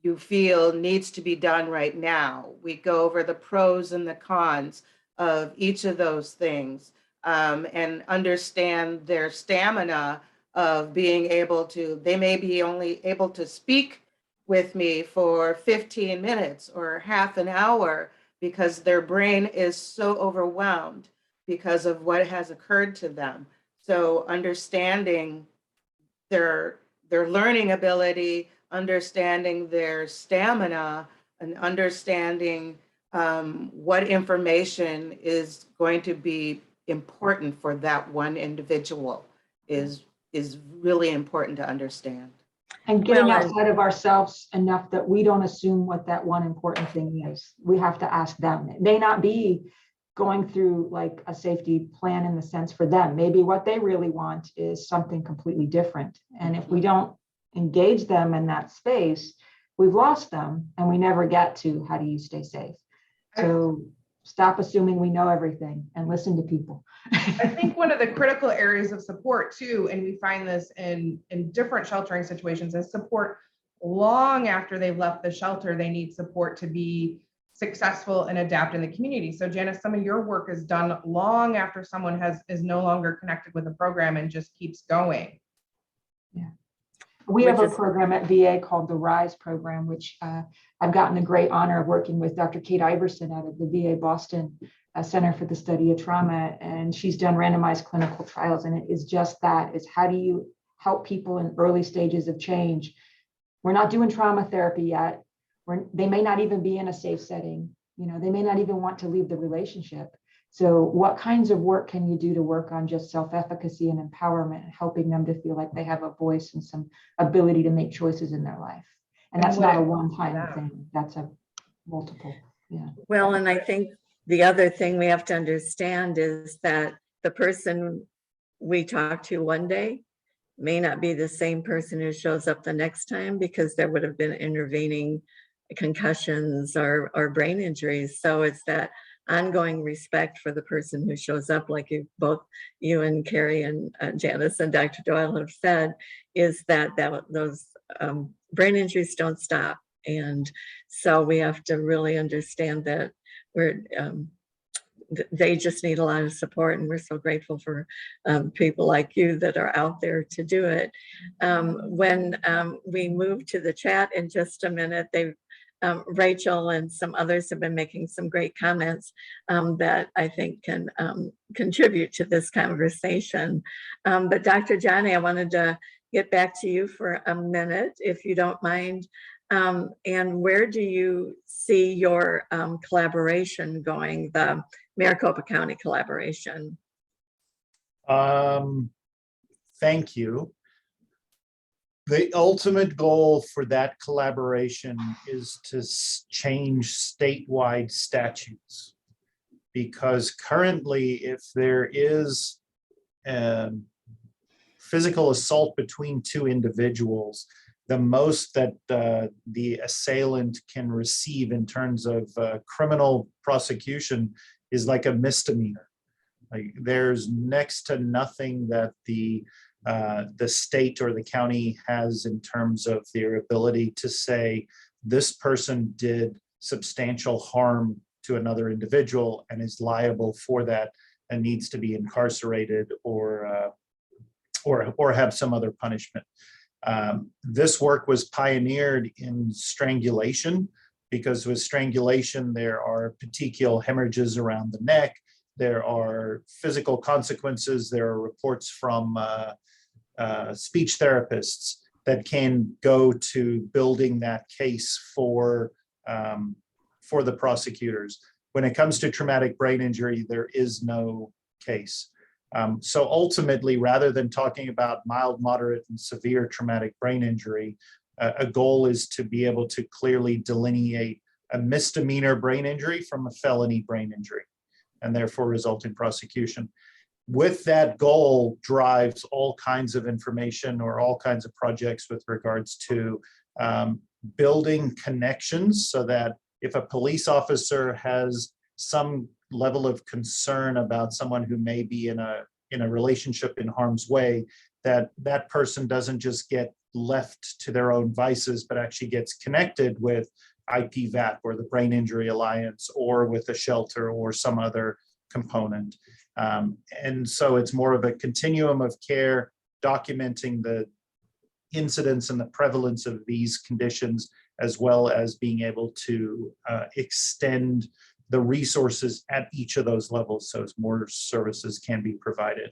Speaker 7: you feel needs to be done right now. We go over the pros and the cons of each of those things, and understand their stamina of being able to, they may be only able to speak with me for 15 minutes or half an hour because their brain is so overwhelmed because of what has occurred to them. So understanding their learning ability, understanding their stamina, and understanding what information is going to be important for that one individual is really important to understand.
Speaker 4: And getting
Speaker 2: Well,
Speaker 4: outside of ourselves enough that we don't assume what that one important thing is. We have to ask them. It may not be going through like a safety plan in the sense for them. Maybe what they really want is something completely different. And if we don't engage them in that space, we've lost them and we never get to how do you stay safe. So stop assuming we know everything and listen to people.
Speaker 6: I think one of the critical areas of support too, and we find this in different sheltering situations, is support long after they've left the shelter. They need support to be successful and adapt in the community. So Janice, some of your work is done long after someone is no longer connected with the program and just keeps going.
Speaker 4: Yeah. We have a program at VA called the RISE program, which I've gotten the great honor of working with Dr. Kate Iverson out of the VA Boston Center for the Study of Trauma. And she's done randomized clinical trials. And it is just that, is how do you help people in early stages of change? We're not doing trauma therapy yet. They may not even be in a safe setting. You know, they may not even want to leave the relationship. So what kinds of work can you do to work on just self-efficacy and empowerment, and helping them to feel like they have a voice and some ability to make choices in their life? And that's not a one-time thing. That's a multiple. Yeah.
Speaker 2: Well, and I think the other thing we have to understand is that the person we talk to one day may not be the same person who shows up the next time, because there would have been intervening concussions or brain injuries. So it's that ongoing respect for the person who shows up, like you and Carrie and Janice and Dr. Doyle have said, is that those brain injuries don't stop. And so we have to really understand that they just need a lot of support, and we're so grateful for people like you that are out there to do it. When we move to the chat in just a minute, Rachel and some others have been making some great comments that I think can contribute to this conversation. But Dr. Johnny, I wanted to get back to you for a minute, if you don't mind. And where do you see your collaboration going, the Maricopa County collaboration?
Speaker 3: Thank you. The ultimate goal for that collaboration is to change statewide statutes, because currently, if there is physical assault between two individuals, the most that the assailant can receive in terms of criminal prosecution is like a misdemeanor. Like, there's next to nothing that the state or the county has in terms of their ability to say this person did substantial harm to another individual and is liable for that and needs to be incarcerated or have some other punishment. This work was pioneered in strangulation because with strangulation, there are petechial hemorrhages around the neck. There are physical consequences. There are reports from speech therapists that can go to building that case for the prosecutors. When it comes to traumatic brain injury, there is no case. So ultimately, rather than talking about mild, moderate, and severe traumatic brain injury, a goal is to be able to clearly delineate a misdemeanor brain injury from a felony brain injury, and therefore result in prosecution. With that goal drives all kinds of information or all kinds of projects with regards to building connections, so that if a police officer has some level of concern about someone who may be in a relationship in harm's way, that person doesn't just get left to their own vices, but actually gets connected with IPVAP or the Brain Injury Alliance or with a shelter or some other component. And so it's more of a continuum of care, documenting the incidence and the prevalence of these conditions, as well as being able to extend the resources at each of those levels, so as more services can be provided.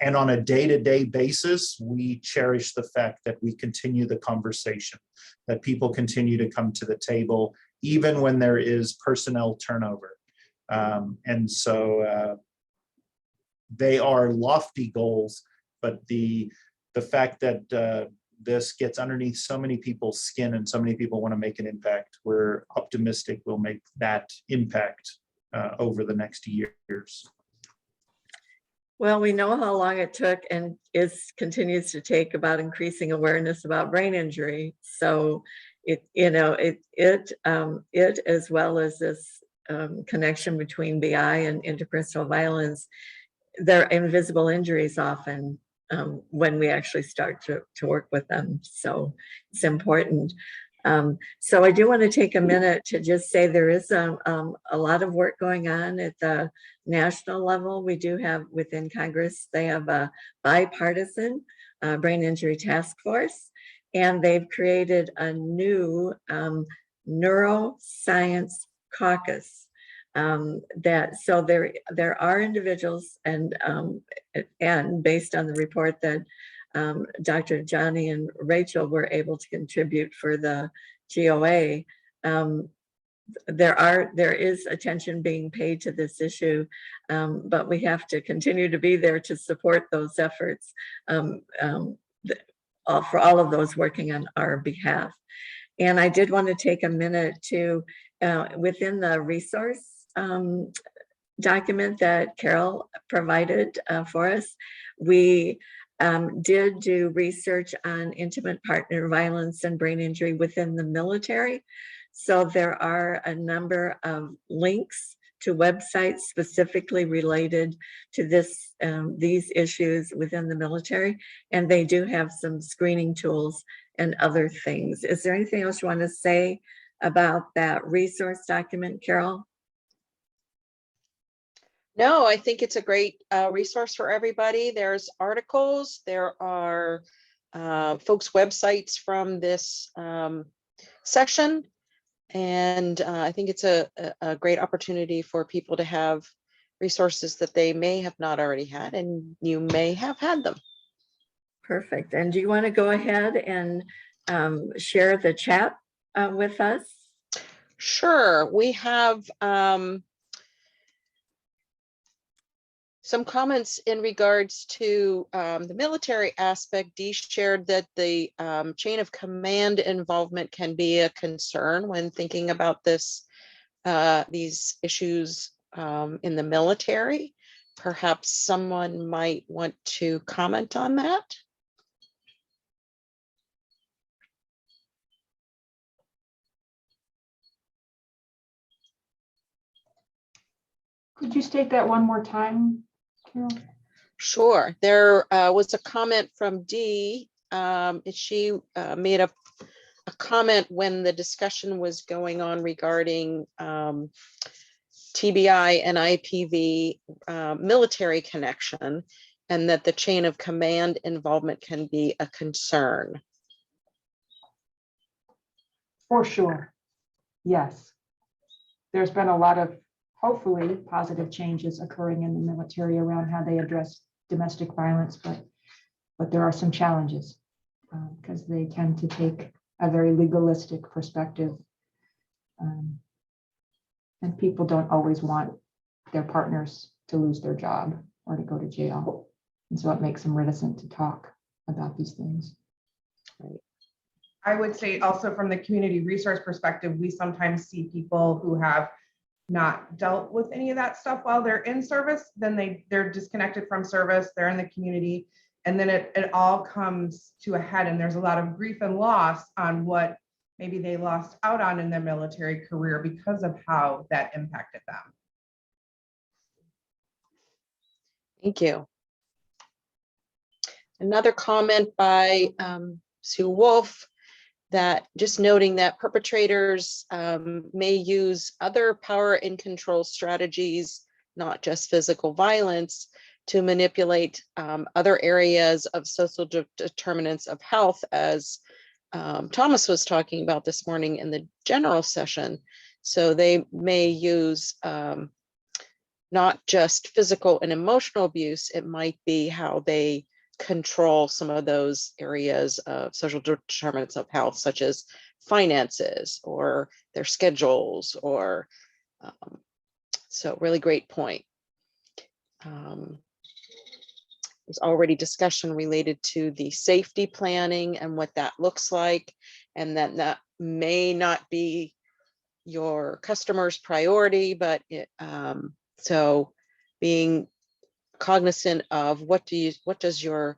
Speaker 3: And on a day-to-day basis, we cherish the fact that we continue the conversation, that people continue to come to the table, even when there is personnel turnover. And so they are lofty goals, but the fact that this gets underneath so many people's skin and so many people want to make an impact, we're optimistic we'll make that impact over the next years.
Speaker 2: Well, we know how long it took and continues to take about increasing awareness about brain injury. So it as well as this connection between BI and interpersonal violence, they're invisible injuries often when we actually start to work with them. So it's important. So I do want to take a minute to just say there is a lot of work going on at the national level. We do have within Congress, they have a bipartisan brain injury task force, and they've created a new neuroscience caucus. So there are individuals, and based on the report that Dr. Johnny and Rachel were able to contribute for the GOA, there is attention being paid to this issue, but we have to continue to be there to support those efforts for all of those working on our behalf. And I did want to take a minute to, within the resource document that Carol provided for us, we did do research on intimate partner violence and brain injury within the military. So there are a number of links to websites specifically related to these issues within the military, and they do have some screening tools and other things. Is there anything else you want to say about that resource document, Carol?
Speaker 1: No, I think it's a great resource for everybody. There's articles, there are folks' websites from this session, and I think it's a great opportunity for people to have resources that they may have not already had, and you may have had them.
Speaker 2: Perfect. And do you want to go ahead and share the chat with us?
Speaker 1: Sure. We have some comments in regards to the military aspect. Dee shared that the chain of command involvement can be a concern when thinking about these issues in the military. Perhaps someone might want to comment on that.
Speaker 4: Could you state that one more time, Carol?
Speaker 1: Sure. There was a comment from Dee. She made a comment when the discussion was going on regarding TBI and IPV military connection, and that the chain of command involvement can be a concern.
Speaker 4: For sure. yes. There's been a lot of, hopefully, positive changes occurring in the military around how they address domestic violence, but there are some challenges because they tend to take a very legalistic perspective. And people don't always want their partners to lose their job or to go to jail. And so it makes them reticent to talk about these things.
Speaker 6: I would say also from the community resource perspective, we sometimes see people who have not dealt with any of that stuff while they're in service, then they're disconnected from service, they're in the community, and then it all comes to a head, and there's a lot of grief and loss on what maybe they lost out on in their military career because of how that impacted them.
Speaker 1: Thank you. Another comment by Sue Wolf, that just noting that perpetrators may use other power and control strategies, not just physical violence, to manipulate other areas of social determinants of health, as Thomas was talking about this morning in the general session. So they may use not just physical and emotional abuse, it might be how they control some of those areas of social determinants of health, such as finances or their schedules, or so really great point. There's already discussion related to the safety planning and what that looks like, and that may not be your customer's priority, but so being cognizant of what does the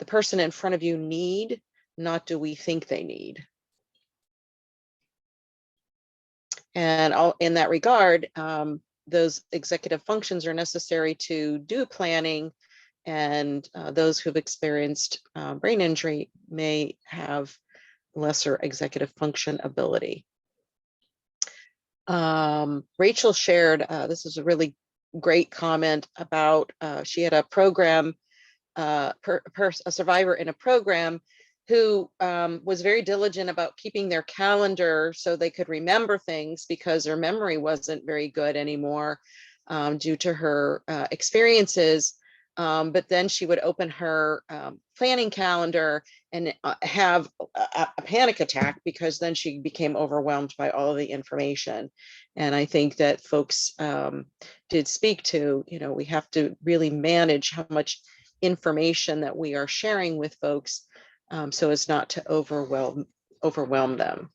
Speaker 1: person in front of you need, not do we think they need. And in that regard, those executive functions are necessary to do planning, and those who've experienced brain injury may have lesser executive function ability. Rachel shared, this is a really great comment about, she had a program, a survivor in a program who was very diligent about keeping their calendar so they could remember things, because their memory wasn't very good anymore due to her experiences. But then she would open her planning calendar and have a panic attack, because then she became overwhelmed by all of the information. And I think that folks did speak to, we have to really manage how much information that we are sharing with folks, so as not to overwhelm them.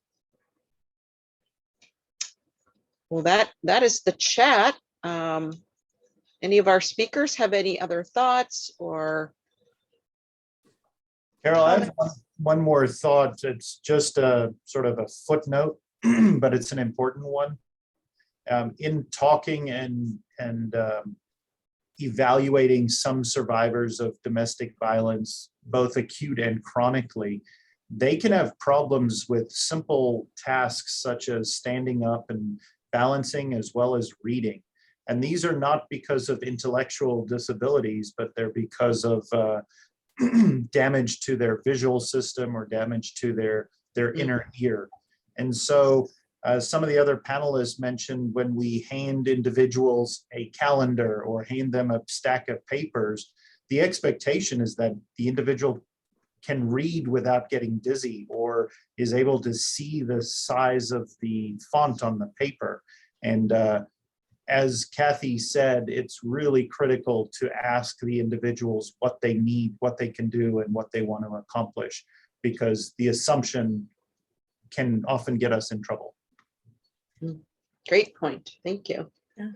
Speaker 1: Well, that is the chat. Any of our speakers have any other thoughts or?
Speaker 3: Carol, I have one more thought. It's just a sort of a footnote, but it's an important one. In talking and evaluating some survivors of domestic violence, both acute and chronically, they can have problems with simple tasks such as standing up and balancing, as well as reading. And these are not because of intellectual disabilities, but they're because of damage to their visual system or damage to their inner ear. And so some of the other panelists mentioned, when we hand individuals a calendar or hand them a stack of papers, the expectation is that the individual can read without getting dizzy, or is able to see the size of the font on the paper. And as Kathy said, it's really critical to ask the individuals what they need, what they can do, and what they want to accomplish, because the assumption can often get us in trouble.
Speaker 1: Great point. Thank you.
Speaker 2: Yeah.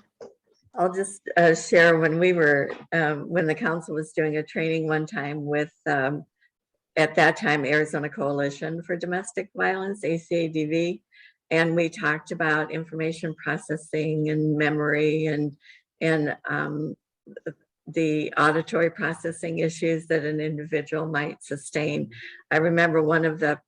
Speaker 2: I'll just share, when we were, when the council was doing a training one time with, at that time, Arizona Coalition for Domestic Violence, ACADV, and we talked about information processing and memory and the auditory processing issues that an individual might sustain. I remember one of the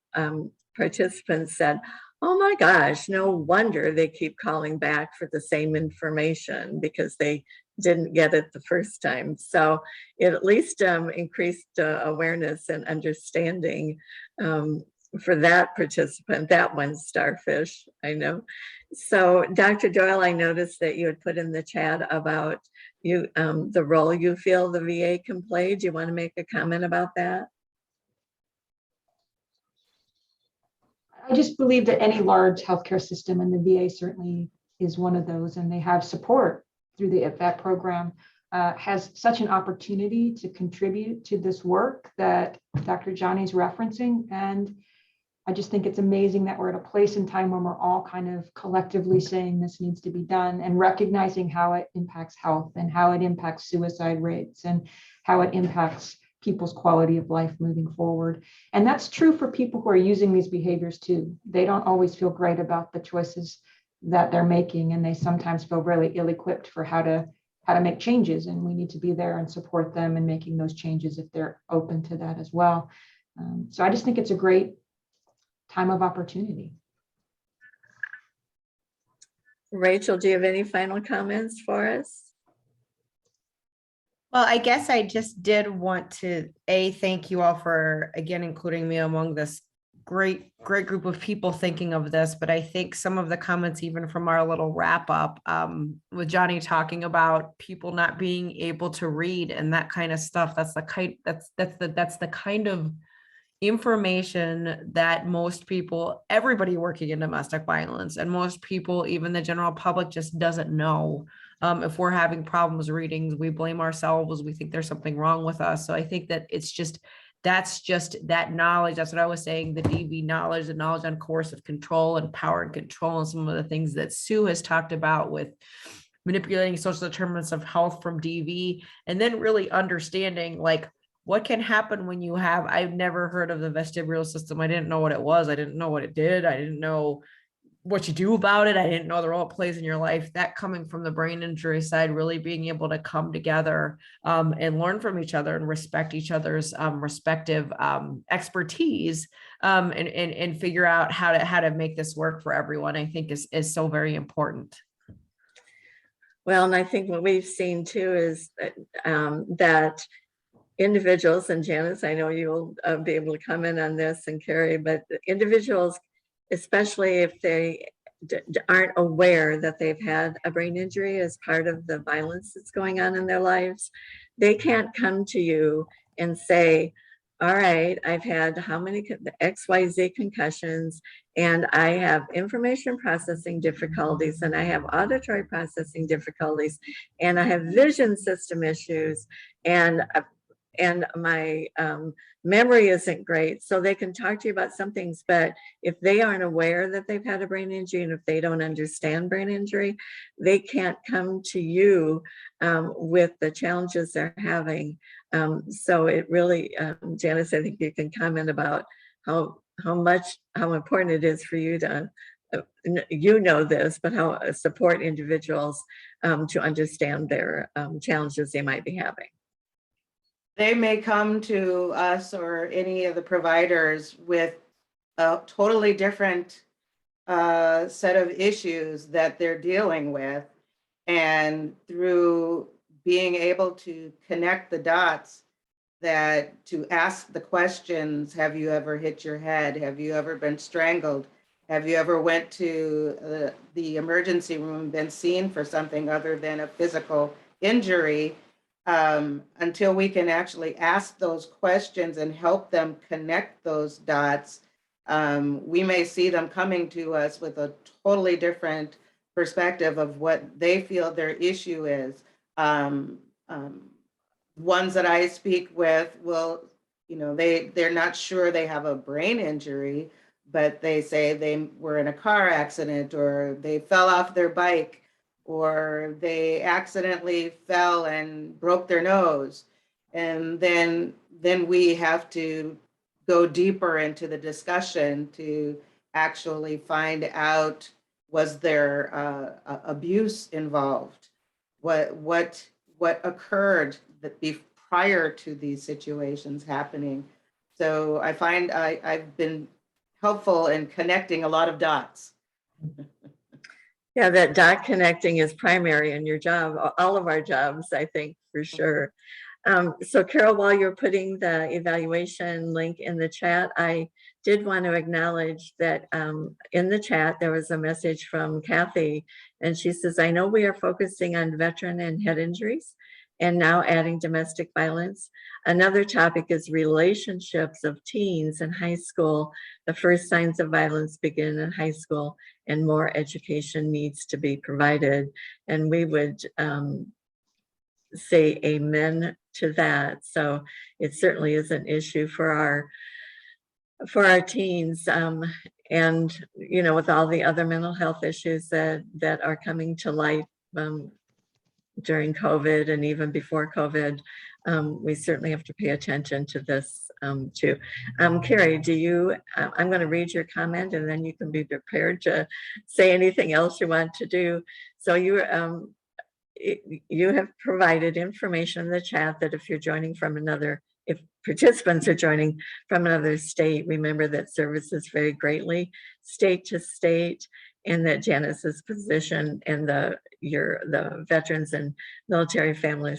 Speaker 2: participants said, "Oh my gosh, no wonder they keep calling back for the same information, because they didn't get it the first time." So it at least increased awareness and understanding for that participant, that one starfish, I know. So Dr. Doyle, I noticed that you had put in the chat about you, the role you feel the VA can play. Do you want to make a comment about that?
Speaker 4: I just believe that any large healthcare system, and the VA certainly is one of those, and they have support through the IFAP program, has such an opportunity to contribute to this work that Dr. Johnny's referencing. And I just think it's amazing that we're at a place in time when we're all kind of collectively saying this needs to be done, and recognizing how it impacts health and how it impacts suicide rates and how it impacts people's quality of life moving forward. And that's true for people who are using these behaviors too. They don't always feel great about the choices that they're making, and they sometimes feel really ill-equipped for how to make changes. And we need to be there and support them in making those changes if they're open to that as well. So I just think it's a great time of opportunity.
Speaker 2: Rachel, do you have any final comments for us?
Speaker 5: Well, I guess I just did want to thank you all for again including me among this great group of people thinking of this. But I think some of the comments, even from our little wrap up, with Johnny talking about people not being able to read and that kind of stuff, that's the kind of information that most people, everybody working in domestic violence, and most people, even the general public, just doesn't know. If we're having problems reading, we blame ourselves. We think there's something wrong with us. So I think that that's just that knowledge. That's what I was saying, the DV knowledge, the knowledge on coercive control and power and control, and some of the things that Sue has talked about with manipulating social determinants of health from DV, and then really understanding like what can happen when you have, I've never heard of the vestibular system. I didn't know what it was. I didn't know what it did. I didn't know what you do about it. I didn't know the role it plays in your life. That coming from the brain injury side, really being able to come together and learn from each other and respect each other's respective expertise and figure out how to make this work for everyone, I think is so very important.
Speaker 2: Well, and I think what we've seen too is that individuals, and Janice, I know you'll be able to comment on this, and Carrie, but individuals, especially if they aren't aware that they've had a brain injury as part of the violence that's going on in their lives, they can't come to you and say, all right, I've had how many XYZ concussions, and I have information processing difficulties, and I have auditory processing difficulties, and I have vision system issues, and my memory isn't great. So they can talk to you about some things, but if they aren't aware that they've had a brain injury, and if they don't understand brain injury, they can't come to you with the challenges they're having. So it really, Janice, I think you can comment about how important it is for you to, you know this, but how support individuals to understand their challenges they might be having.
Speaker 7: They may come to us or any of the providers with a totally different set of issues that they're dealing with. And through being able to connect the dots, that to ask the questions, have you ever hit your head? Have you ever been strangled? Have you ever went to the emergency room and been seen for something other than a physical injury? Until we can actually ask those questions and help them connect those dots, we may see them coming to us with a totally different perspective of what they feel their issue is. Ones that I speak with will, they're not sure they have a brain injury, but they say they were in a car accident, or they fell off their bike, or they accidentally fell and broke their nose. And then we have to go deeper into the discussion to actually find out, was there abuse involved? What occurred prior to these situations happening? So I find I've been helpful in connecting a lot of dots.
Speaker 2: Yeah, that dot connecting is primary in your job, all of our jobs, I think, for sure. So Carol, while you're putting the evaluation link in the chat, I did want to acknowledge that in the chat, there was a message from Kathy, and she says, I know we are focusing on veteran and head injuries and now adding domestic violence. Another topic is relationships of teens in high school. The first signs of violence begin in high school and more education needs to be provided. And we would say amen to that. So it certainly is an issue for our teens. And, you know, with all the other mental health issues that are coming to light during COVID and even before COVID, we certainly have to pay attention to this too. Carrie, do you, I'm going to read your comment and then you can be prepared to say anything else you want to do. So you have provided information in the chat that if you're joining from another, if participants are joining from another state, remember that services vary greatly state to state, and that Janice's position and the Veterans and Military Family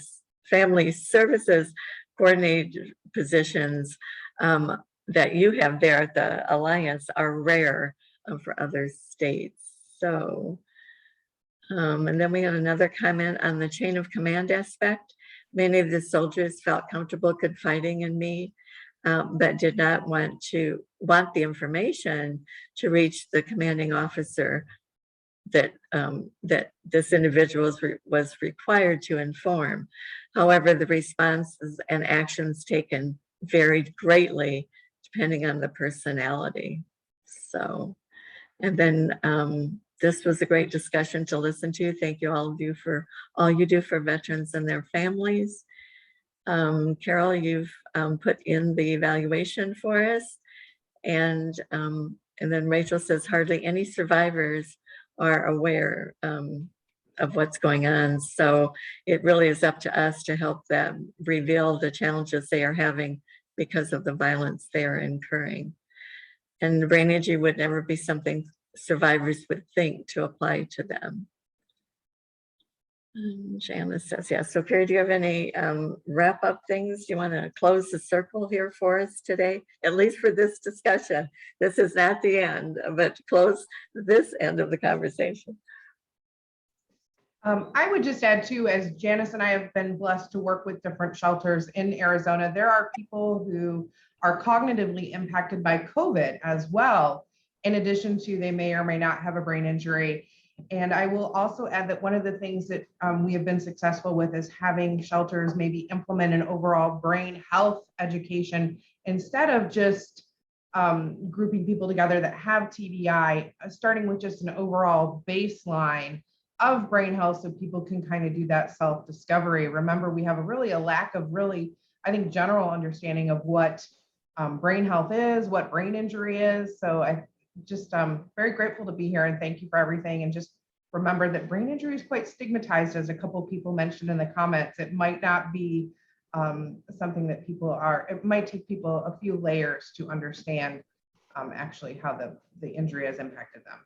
Speaker 2: Services coordinated positions that you have there at the Alliance are rare for other states. So, and then we had another comment on the chain of command aspect. Many of the soldiers felt comfortable confiding in me, but did not want the information to reach the commanding officer that this individual was required to inform. However, the responses and actions taken varied greatly depending on the personality. So, and then this was a great discussion to listen to. Thank you all of you for all you do for veterans and their families. Carol, you've put in the evaluation for us. And then Rachel says hardly any survivors are aware of what's going on. So it really is up to us to help them reveal the challenges they are having because of the violence they are incurring. And brain injury would never be something survivors would think to apply to them. Janice says, yes. So Carrie, do you have any wrap up things? Do you want to close the circle here for us today? At least for this discussion. This is not the end, but close this end of the conversation.
Speaker 6: I would just add too, as Janice and I have been blessed to work with different shelters in Arizona, there are people who are cognitively impacted by COVID as well, in addition to they may or may not have a brain injury. And I will also add that one of the things that we have been successful with is having shelters maybe implement an overall brain health education instead of just grouping people together that have TBI, starting with just an overall baseline of brain health so people can kind of do that self-discovery. Remember, we have a lack of I think, general understanding of what brain health is, what brain injury is. So I just very grateful to be here and thank you for everything. And just remember that brain injury is quite stigmatized, as a couple of people mentioned in the comments. It might not be something that it might take people a few layers to understand actually how the injury has impacted them.